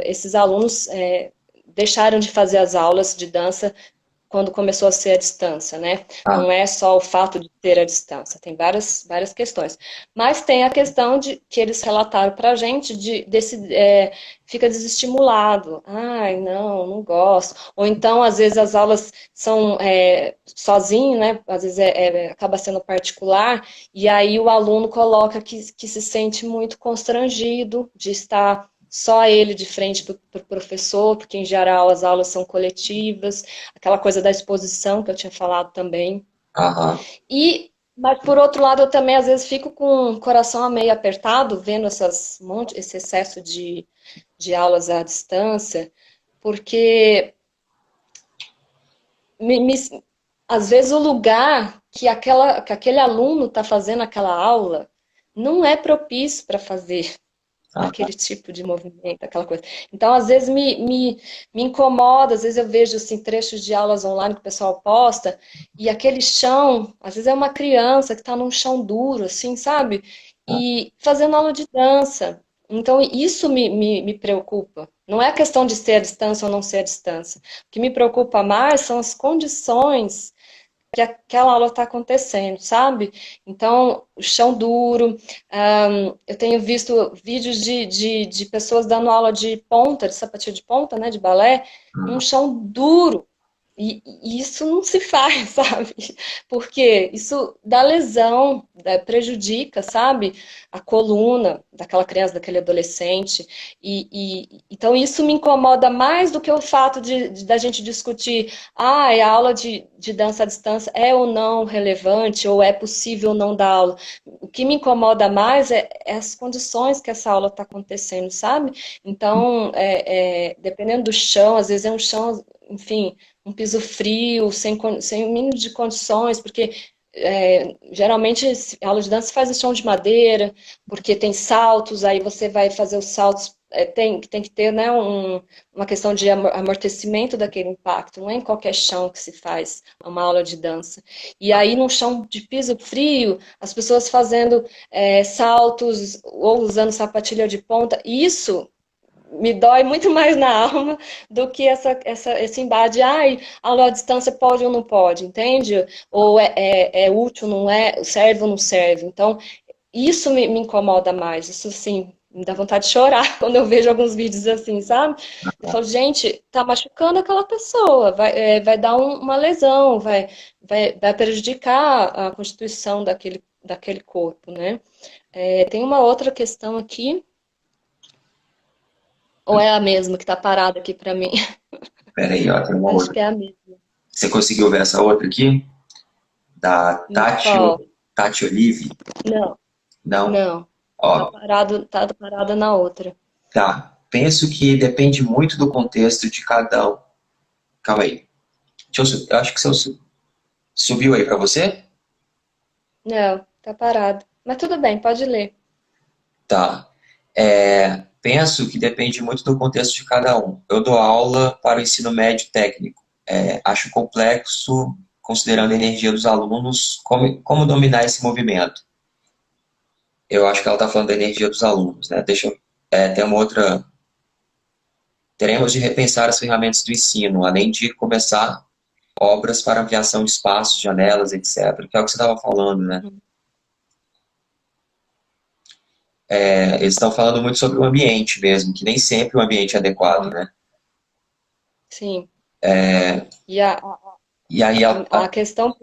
esses alunos, deixaram de fazer as aulas de dança quando começou a ser à distância, né? Não é só o fato de ter a distância, tem várias questões. Mas tem a questão que eles relataram para a gente, fica desestimulado. Ai, não gosto. Ou então, às vezes, as aulas são sozinho, né? Às vezes acaba sendo particular, e aí o aluno coloca que se sente muito constrangido de estar só ele de frente para o professor, porque em geral as aulas são coletivas, aquela coisa da exposição que eu tinha falado também. E Mas, por outro lado, eu também, às vezes, fico com o coração meio apertado, vendo esse excesso de aulas à distância, porque, me, me- às vezes, o lugar que aquele aluno está fazendo aquela aula não é propício para fazer Ah, tá. aquele tipo de movimento, aquela coisa. Então, às vezes me incomoda, às vezes eu vejo assim, trechos de aulas online que o pessoal posta, e aquele chão, às vezes é uma criança que está num chão duro, assim, sabe? Ah, E fazendo aula de dança. Então, isso me preocupa. Não é a questão de ser à distância ou não ser à distância. O que me preocupa mais são as condições que aquela aula está acontecendo, sabe? Então, o chão duro. Eu tenho visto vídeos de pessoas dando aula de ponta, de sapatilha de ponta, né, de balé, num ah, chão duro. E isso não se faz, sabe? Porque isso dá lesão, prejudica, sabe? A coluna daquela criança, daquele adolescente. Então isso me incomoda mais do que o fato da gente discutir, a aula de dança à distância é ou não relevante, ou é possível ou não dar aula. O que me incomoda mais é as condições que essa aula está acontecendo, sabe? Então, dependendo do chão, às vezes é um chão, enfim, um piso frio, sem o mínimo de condições, porque geralmente a aula de dança se faz em chão de madeira, porque tem saltos, aí você vai fazer os saltos, tem que ter, né, uma questão de amortecimento daquele impacto, não é em qualquer chão que se faz uma aula de dança. E aí, num chão de piso frio, as pessoas fazendo saltos ou usando sapatilha de ponta, isso me dói muito mais na alma do que esse embate, ai, aula à distância pode ou não pode, entende? Ou é útil, não é, serve ou não serve. Então, isso me incomoda mais, isso sim, me dá vontade de chorar quando eu vejo alguns vídeos assim, sabe? Eu tá. falo, gente, tá machucando aquela pessoa, vai dar uma lesão, vai prejudicar a constituição daquele corpo, né? Tem uma outra questão aqui, ou é a mesma que tá parada aqui para mim? Pera aí, ó, tem uma Acho outra. que é a mesma. Você conseguiu ver essa outra aqui? Da Qual? Tati Olive? Não, Não? não. Ó, Tá parada na outra. tá. Penso que depende muito do contexto de cada um. Calma aí. Eu acho que subiu aí para você? Não, tá parado. Mas tudo bem, pode ler. Tá. Penso que depende muito do contexto de cada um. Eu dou aula para o ensino médio técnico. Acho complexo, considerando a energia dos alunos, como dominar esse movimento. Eu acho que ela está falando da energia dos alunos, né? Ter uma outra. Teremos de repensar as ferramentas do ensino, além de começar obras para ampliação de espaços, janelas, etc. Que é o que você estava falando, né? Uhum. Eles estão falando muito sobre o ambiente mesmo, que nem sempre o ambiente é adequado, Uhum. né? Sim. É, E e aí a questão.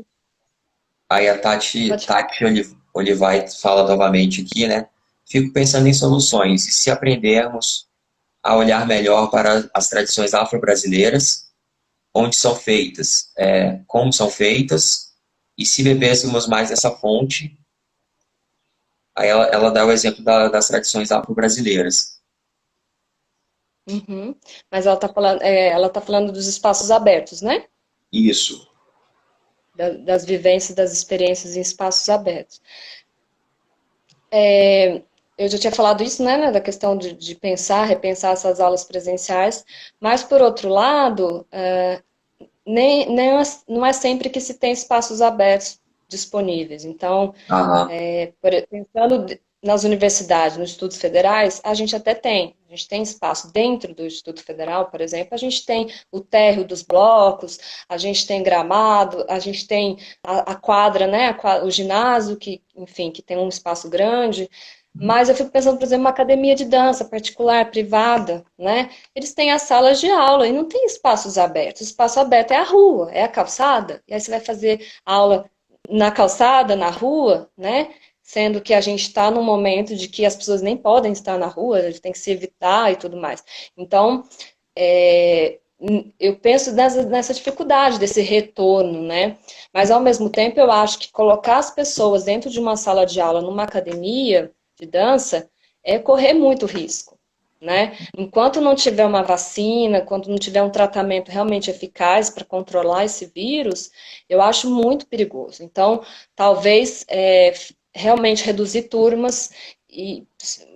aí a Tati, Pode falar. Olivai fala novamente aqui, né? Fico pensando em soluções. E se aprendermos a olhar melhor para as tradições afro-brasileiras, onde são feitas, como são feitas, e se bebêssemos mais dessa fonte, aí ela dá o exemplo das tradições afro-brasileiras. Uhum. Mas ela tá falando dos espaços abertos, né? Isso. Das vivências, das experiências em espaços abertos. Eu já tinha falado isso, né, da questão de pensar, repensar essas aulas presenciais, mas, por outro lado, não é sempre que se tem espaços abertos disponíveis. Então, Aham. pensando nas universidades, nos institutos federais, a gente até tem. A gente tem espaço dentro do Instituto Federal, por exemplo, a gente tem o térreo dos blocos, a gente tem gramado, a gente tem a quadra, né, o ginásio, que, enfim, que tem um espaço grande. Mas eu fico pensando, por exemplo, uma academia de dança particular, privada, né? Eles têm as salas de aula e não tem espaços abertos. O espaço aberto é a rua, é a calçada. E aí você vai fazer aula na calçada, na rua, né? Sendo que a gente está num momento de que as pessoas nem podem estar na rua, eles têm que se evitar e tudo mais. Então, eu penso nessa dificuldade desse retorno, né? Mas, ao mesmo tempo, eu acho que colocar as pessoas dentro de uma sala de aula, numa academia de dança, é correr muito risco, né? Enquanto não tiver uma vacina, quando não tiver um tratamento realmente eficaz para controlar esse vírus, eu acho muito perigoso. Então, talvez realmente reduzir turmas e,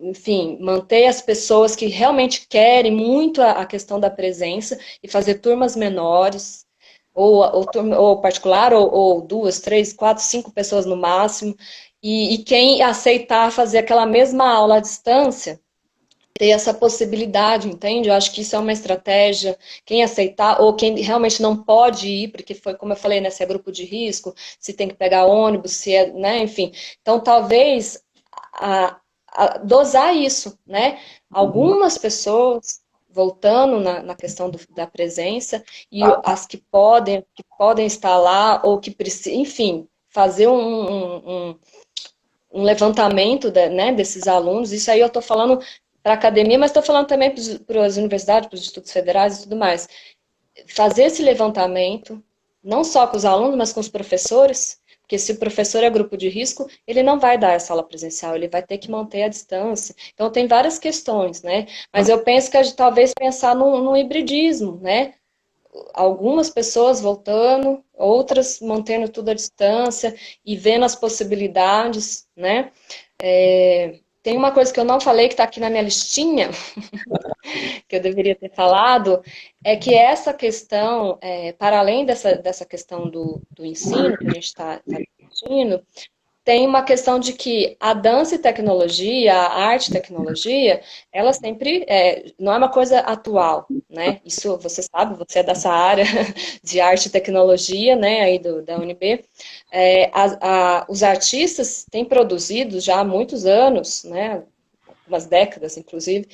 enfim, manter as pessoas que realmente querem muito a questão da presença e fazer turmas menores, ou particular, ou 2, 3, 4, 5 pessoas no máximo, e quem aceitar fazer aquela mesma aula à distância, ter essa possibilidade, entende? Eu acho que isso é uma estratégia. Quem aceitar, ou quem realmente não pode ir, porque foi como eu falei, né, se é grupo de risco, se tem que pegar ônibus, se é, né, enfim. Então, talvez dosar isso, né? Algumas pessoas voltando na questão da presença, e as que podem estar lá, ou que precisam, enfim, fazer um levantamento né, desses alunos. Isso aí eu estou falando para a academia, mas estou falando também para as universidades, para os institutos federais e tudo mais. Fazer esse levantamento, não só com os alunos, mas com os professores, porque se o professor é grupo de risco, ele não vai dar essa aula presencial, ele vai ter que manter a distância. Então, tem várias questões, né? Mas eu penso que a gente talvez pensar num hibridismo, né? Algumas pessoas voltando, outras mantendo tudo à distância e vendo as possibilidades, né? Tem uma coisa que eu não falei, que está aqui na minha listinha, que eu deveria ter falado, é que essa questão, para além dessa questão do ensino que a gente está discutindo, tem uma questão de que a dança e tecnologia, a arte e tecnologia, ela sempre não é uma coisa atual, né? Isso você sabe, você é dessa área de arte e tecnologia, né, aí da UNB. Os artistas têm produzido já há muitos anos, né, umas décadas, inclusive,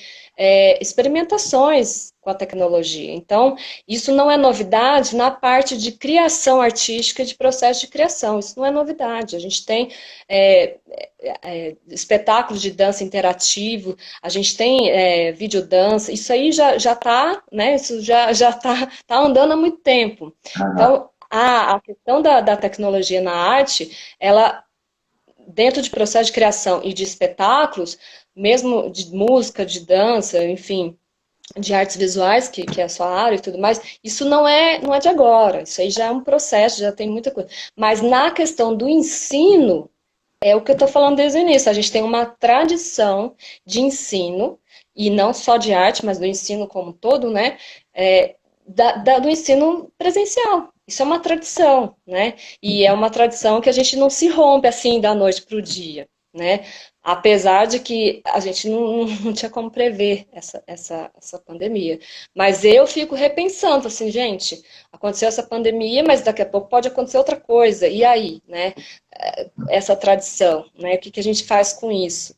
experimentações com a tecnologia. Então, isso não é novidade na parte de criação artística, de processo de criação. Isso não é novidade. A gente tem espetáculos de dança interativo, a gente tem videodança. Isso aí já está, né? Isso já tá andando há muito tempo. Então, a questão da tecnologia na arte, ela dentro de processo de criação e de espetáculos, mesmo de música, de dança, enfim, de artes visuais, que é a sua área e tudo mais, isso não é de agora, isso aí já é um processo, já tem muita coisa. Mas na questão do ensino, é o que eu estou falando desde o início, a gente tem uma tradição de ensino, e não só de arte, mas do ensino como um todo, né? Do ensino presencial. Isso é uma tradição, né? E é uma tradição que a gente não se rompe assim da noite para o dia, né? Apesar de que a gente não tinha como prever essa pandemia. Mas eu fico repensando, assim, gente, aconteceu essa pandemia, mas daqui a pouco pode acontecer outra coisa. E aí, né? Essa tradição, né? O que a gente faz com isso?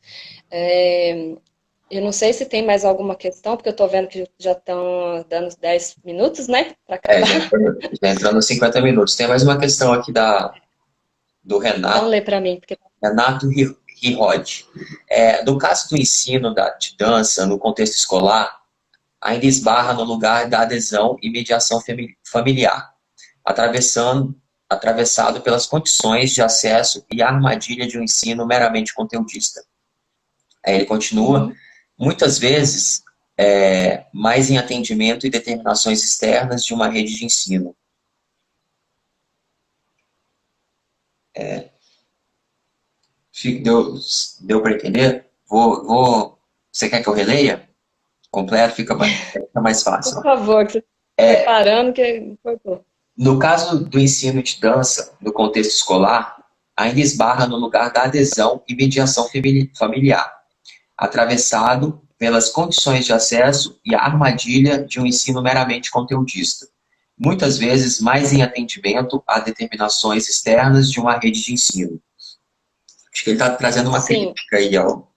Eu não sei se tem mais alguma questão, porque eu estou vendo que já estão dando 10 minutos, né? Para acabar. Já entrando nos 50 minutos. Tem mais uma questão aqui do Renato. Então lê para mim. Porque... Renato Rirod. No caso do ensino de dança no contexto escolar, ainda esbarra no lugar da adesão e mediação familiar, atravessado pelas condições de acesso e a armadilha de um ensino meramente conteudista. Aí ele continua, muitas vezes, mais em atendimento e determinações externas de uma rede de ensino. Deu para entender? Você quer que eu releia? Completo, fica mais fácil. Por favor, que você está preparando, que importou. No caso do ensino de dança, no contexto escolar, ainda esbarra no lugar da adesão e mediação familiar, atravessado pelas condições de acesso e a armadilha de um ensino meramente conteudista, muitas vezes mais em atendimento a determinações externas de uma rede de ensino. Acho que ele está trazendo uma crítica aí ao...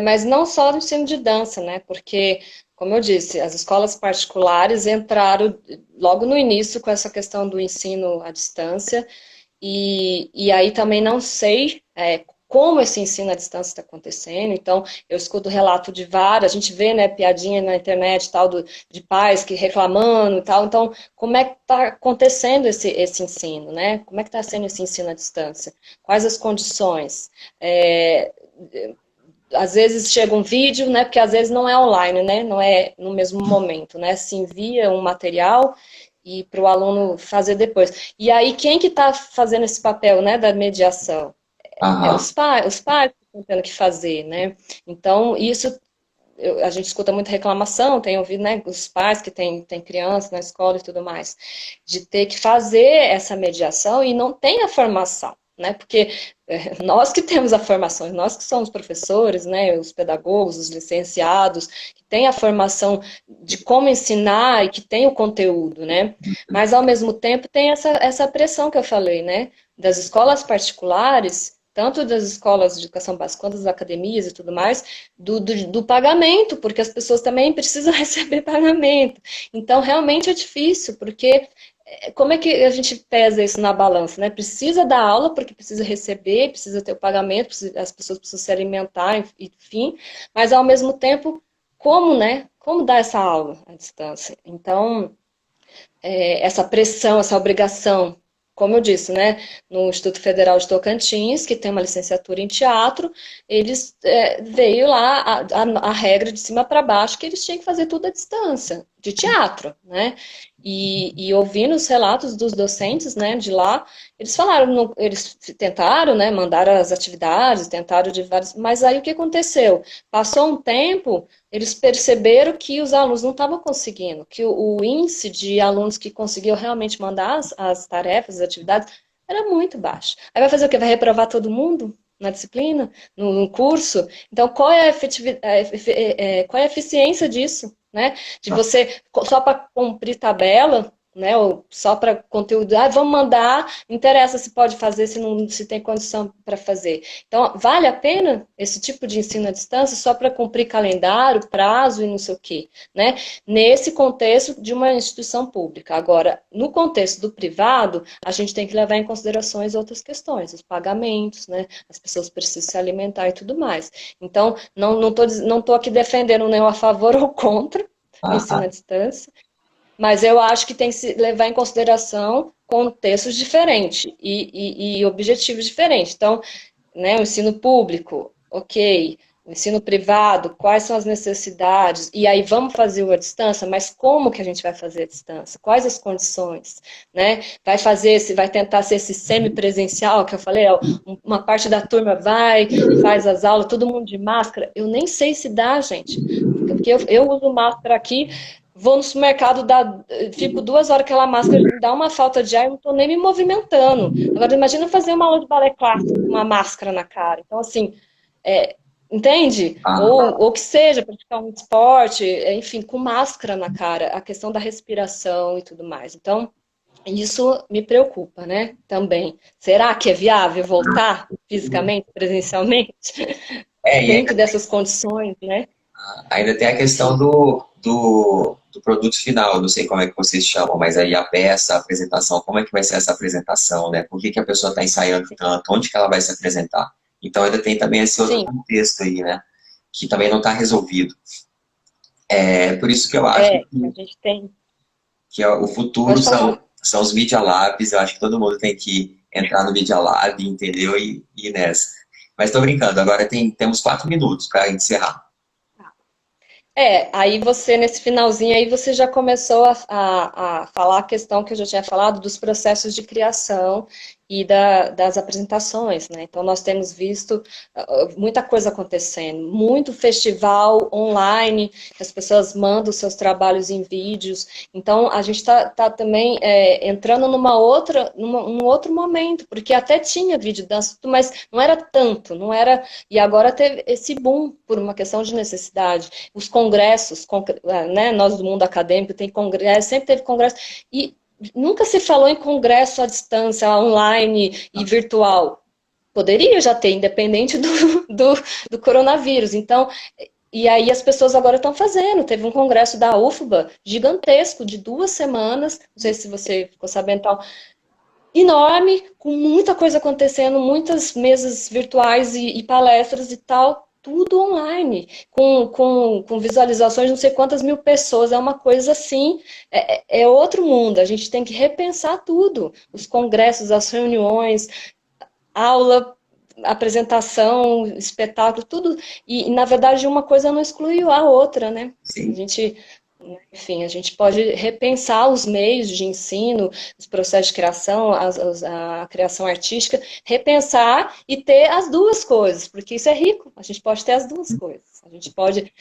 mas não só no ensino de dança, né? Porque, como eu disse, as escolas particulares entraram logo no início com essa questão do ensino à distância, e aí também não sei como esse ensino à distância está acontecendo. Então, eu escuto o relato de várias, a gente vê, né, piadinha na internet tal, de pais que reclamando e tal. Então, como é que está acontecendo esse ensino, né? Como é que está sendo esse ensino à distância? Quais as condições? Às vezes chega um vídeo, né? Porque às vezes não é online, né? Não é no mesmo momento, né? Se envia um material e para o aluno fazer depois. E aí, quem que está fazendo esse papel, né, da mediação? É Aham. os pais que estão tendo que fazer, né? Então, isso, a gente escuta muita reclamação, tem ouvido, né, os pais que têm criança na escola e tudo mais, de ter que fazer essa mediação e não tem a formação, né? Porque nós que temos a formação, nós que somos professores, né, os pedagogos, os licenciados, que têm a formação de como ensinar e que tem o conteúdo, né? Mas, ao mesmo tempo, tem essa pressão que eu falei, né? Das escolas particulares, tanto das escolas de educação básica quanto das academias e tudo mais, do pagamento, porque as pessoas também precisam receber pagamento. Então, realmente é difícil, porque como é que a gente pesa isso na balança, né? Precisa dar aula, porque precisa receber, precisa ter o pagamento, as pessoas precisam se alimentar, enfim, mas ao mesmo tempo, como, né? Como dar essa aula à distância? Então, essa pressão, essa obrigação, como eu disse, né, no Instituto Federal de Tocantins, que tem uma licenciatura em teatro, eles veio lá a regra de cima para baixo que eles tinham que fazer tudo à distância, de teatro, né? E ouvindo os relatos dos docentes, né, de lá, eles falaram, eles tentaram, né, mandaram as atividades, tentaram de vários, mas aí o que aconteceu? Passou um tempo, eles perceberam que os alunos não estavam conseguindo, que o índice de alunos que conseguiu realmente mandar as tarefas, as atividades, era muito baixo. Aí vai fazer o quê? Vai reprovar todo mundo na disciplina, no curso? Então, qual é qual é a eficiência disso? Né? De você, só para cumprir tabela, né, ou só para conteúdo, vamos mandar, não interessa se pode fazer, se tem condição para fazer. Então, vale a pena esse tipo de ensino à distância só para cumprir calendário, prazo e não sei o quê, né? Nesse contexto de uma instituição pública. Agora, no contexto do privado, a gente tem que levar em considerações outras questões, os pagamentos, né? As pessoas precisam se alimentar e tudo mais. Então, não tô aqui defendendo nem a favor ou contra o ensino à Aham. distância, mas eu acho que tem que se levar em consideração contextos diferentes e objetivos diferentes. Então, né, o ensino público, ok. O ensino privado, quais são as necessidades? E aí vamos fazer à distância, mas como que a gente vai fazer à distância? Quais as condições? Né? Vai tentar ser esse semipresencial que eu falei, ó, uma parte da turma vai, faz as aulas, todo mundo de máscara. Eu nem sei se dá, gente. Porque eu uso máscara aqui, vou no supermercado, fico 2 horas com aquela máscara, me dá uma falta de ar, eu não estou nem me movimentando. Agora, imagina fazer uma aula de balé clássico com uma máscara na cara. Então, assim, entende? Aham. Ou que seja, praticar um esporte, enfim, com máscara na cara, a questão da respiração e tudo mais. Então, isso me preocupa, né? Também. Será que é viável voltar fisicamente, presencialmente, E dentro dessas condições, né? ainda tem a questão do produto final, não sei como é que vocês chamam, mas aí a peça, a apresentação, como é que vai ser essa apresentação, né? Por que que a pessoa está ensaiando tanto? Onde que ela vai se apresentar? Então ainda tem também esse outro Sim, contexto aí, né? Que também não está resolvido. É por isso que eu acho a gente tem. que o futuro Pode falar. são os Media Labs, eu acho que todo mundo tem que entrar no Media Lab, entendeu? E ir nessa. Mas estou brincando, agora temos 4 minutos para encerrar. Aí você, nesse finalzinho aí, você já começou a falar a questão que eu já tinha falado dos processos de criação e das apresentações, né? Então, nós temos visto muita coisa acontecendo, muito festival online, que as pessoas mandam seus trabalhos em vídeos. Então, a gente tá também entrando num outro momento, porque até tinha vídeo dança, mas não era tanto, não era. E agora teve esse boom por uma questão de necessidade. Os congressos, né, nós do mundo acadêmico tem congresso, sempre teve congresso, e nunca se falou em congresso à distância, online e virtual. Poderia já ter, independente do coronavírus. Então, e aí as pessoas agora estão fazendo. Teve um congresso da UFBA gigantesco, de 2 semanas, não sei se você ficou sabendo, tal, enorme, com muita coisa acontecendo, muitas mesas virtuais e palestras e tal, tudo online, com visualizações de não sei quantas mil pessoas, é uma coisa assim, é outro mundo, a gente tem que repensar tudo, os congressos, as reuniões, aula, apresentação, espetáculo, tudo, e na verdade uma coisa não exclui a outra, né? A Sim. gente, enfim, a gente pode repensar os meios de ensino, os processos de criação, a criação artística, repensar e ter as duas coisas, porque isso é rico, a gente pode ter as duas coisas. A gente pode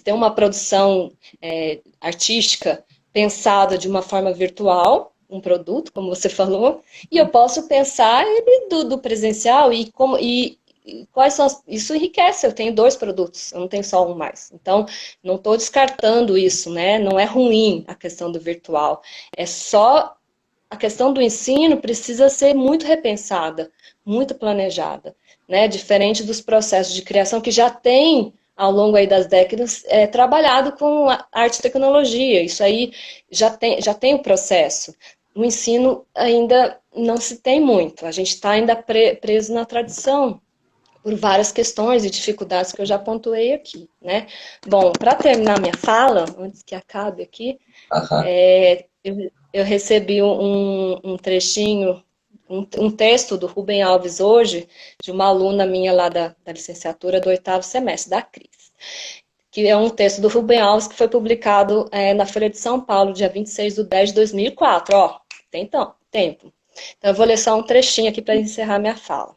ter uma produção artística pensada de uma forma virtual, um produto, como você falou, e eu posso pensar ele do presencial e quais são isso enriquece, eu tenho dois produtos, eu não tenho só um mais. Então, não estou descartando isso, né? Não é ruim a questão do virtual. É só a questão do ensino precisa ser muito repensada, muito planejada, né? Diferente dos processos de criação que já tem ao longo aí das décadas trabalhado com arte e tecnologia. Isso aí já tem o processo. No ensino ainda não se tem muito. A gente está ainda preso na tradição por várias questões e dificuldades que eu já pontuei aqui, né? Bom, para terminar minha fala, antes que acabe aqui, Aham. eu recebi um trechinho, um texto do Rubem Alves hoje, de uma aluna minha lá da licenciatura do 8º semestre, da Cris, que é um texto do Rubem Alves que foi publicado na Folha de São Paulo, dia 26/10/2004. Ó, tem então, tempo. Então, eu vou ler só um trechinho aqui para encerrar minha fala.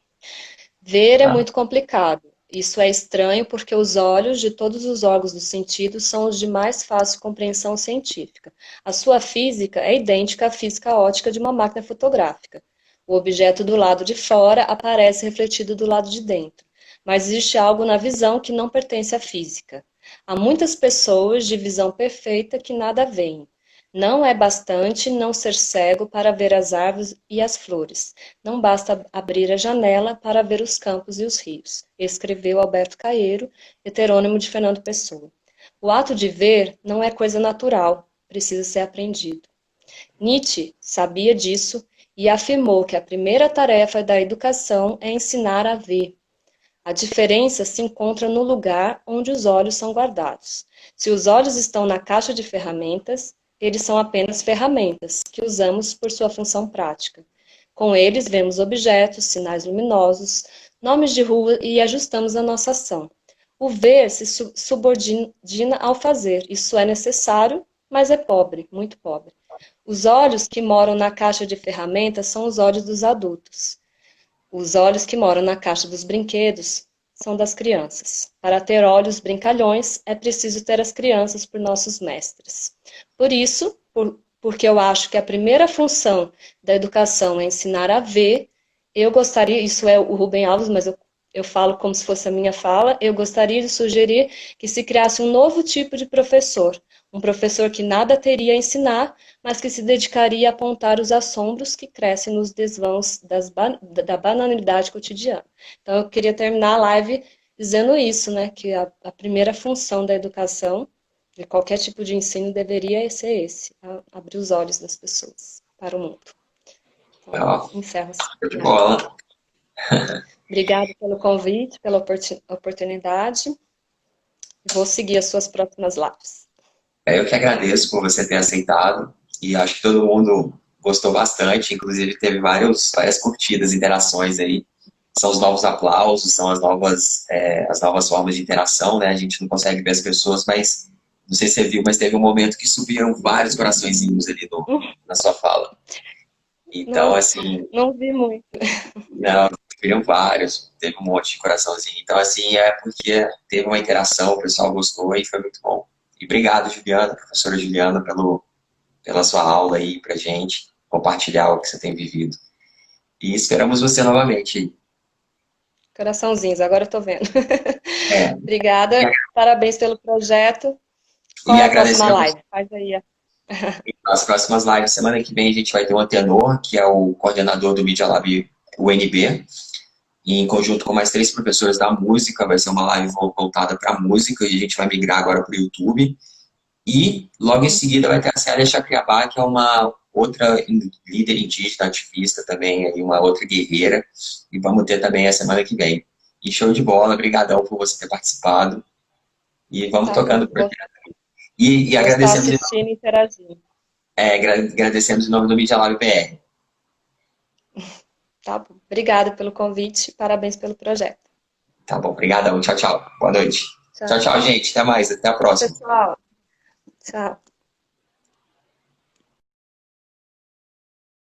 Ver é Tá. muito complicado. Isso é estranho porque os olhos de todos os órgãos do sentido são os de mais fácil compreensão científica. A sua física é idêntica à física ótica de uma máquina fotográfica. O objeto do lado de fora aparece refletido do lado de dentro. Mas existe algo na visão que não pertence à física. Há muitas pessoas de visão perfeita que nada veem. Não é bastante não ser cego para ver as árvores e as flores. Não basta abrir a janela para ver os campos e os rios, escreveu Alberto Caeiro, heterônimo de Fernando Pessoa. O ato de ver não é coisa natural, precisa ser aprendido. Nietzsche sabia disso e afirmou que a primeira tarefa da educação é ensinar a ver. A diferença se encontra no lugar onde os olhos são guardados. Se os olhos estão na caixa de ferramentas, eles são apenas ferramentas que usamos por sua função prática. Com eles, vemos objetos, sinais luminosos, nomes de rua e ajustamos a nossa ação. O ver se subordina ao fazer. Isso é necessário, mas é pobre, muito pobre. Os olhos que moram na caixa de ferramentas são os olhos dos adultos. Os olhos que moram na caixa dos brinquedos são das crianças. Para ter olhos brincalhões, é preciso ter as crianças por nossos mestres. Por isso, porque eu acho que a primeira função da educação é ensinar a ver, eu gostaria, isso é o Rubem Alves, mas eu falo como se fosse a minha fala, eu gostaria de sugerir que se criasse um novo tipo de professor, um professor que nada teria a ensinar, mas que se dedicaria a apontar os assombros que crescem nos desvãos da banalidade cotidiana. Então, eu queria terminar a live dizendo isso, né, que a primeira função da educação, de qualquer tipo de ensino, deveria ser esse, abrir os olhos das pessoas para o mundo. Então, Ó, encerro assim. show de bola. Obrigada pelo convite, pela oportunidade. Vou seguir as suas próximas lives. Eu que agradeço por você ter aceitado e acho que todo mundo gostou bastante, inclusive teve várias curtidas, interações aí. São os novos aplausos, são as novas formas de interação, né? A gente não consegue ver as pessoas, mas não sei se você viu, mas teve um momento que subiram vários coraçõezinhos ali na sua fala. Então, Não, assim, não vi muito. não, subiram vários, teve um monte de coraçãozinho. Então, assim, é porque teve uma interação, o pessoal gostou e foi muito bom. E obrigado, Juliana, professora Juliana, pela sua aula aí pra gente, compartilhar o que você tem vivido. E esperamos você novamente aí. Coraçãozinhos, agora eu tô vendo. É, Obrigada, parabéns pelo projeto. Qual e é a próxima agradecer a você. live? Faz aí. Nas próximas lives, semana que vem, a gente vai ter o Antenor, que é o coordenador do Media Lab UNB, e em conjunto com mais 3 professores da música, vai ser uma live voltada para música, e a gente vai migrar agora para o YouTube. E logo em seguida vai ter a Célia Chacriabá, que é outra líder indígena, ativista também, aí, uma outra guerreira, e vamos ter também a semana que vem. E show de bola, brigadão por você ter participado, e vamos Tá tocando bom. o projeto. E Vou estar agradecemos, assistindo e interagindo. agradecemos em nome do Media Lab PR. Tá bom. Obrigada pelo convite. Parabéns pelo projeto. Tá bom, brigadão, tchau, tchau. Boa noite. Tchau, Tchau, tchau, gente. Até mais, até a tchau, próxima. pessoal. Tchau.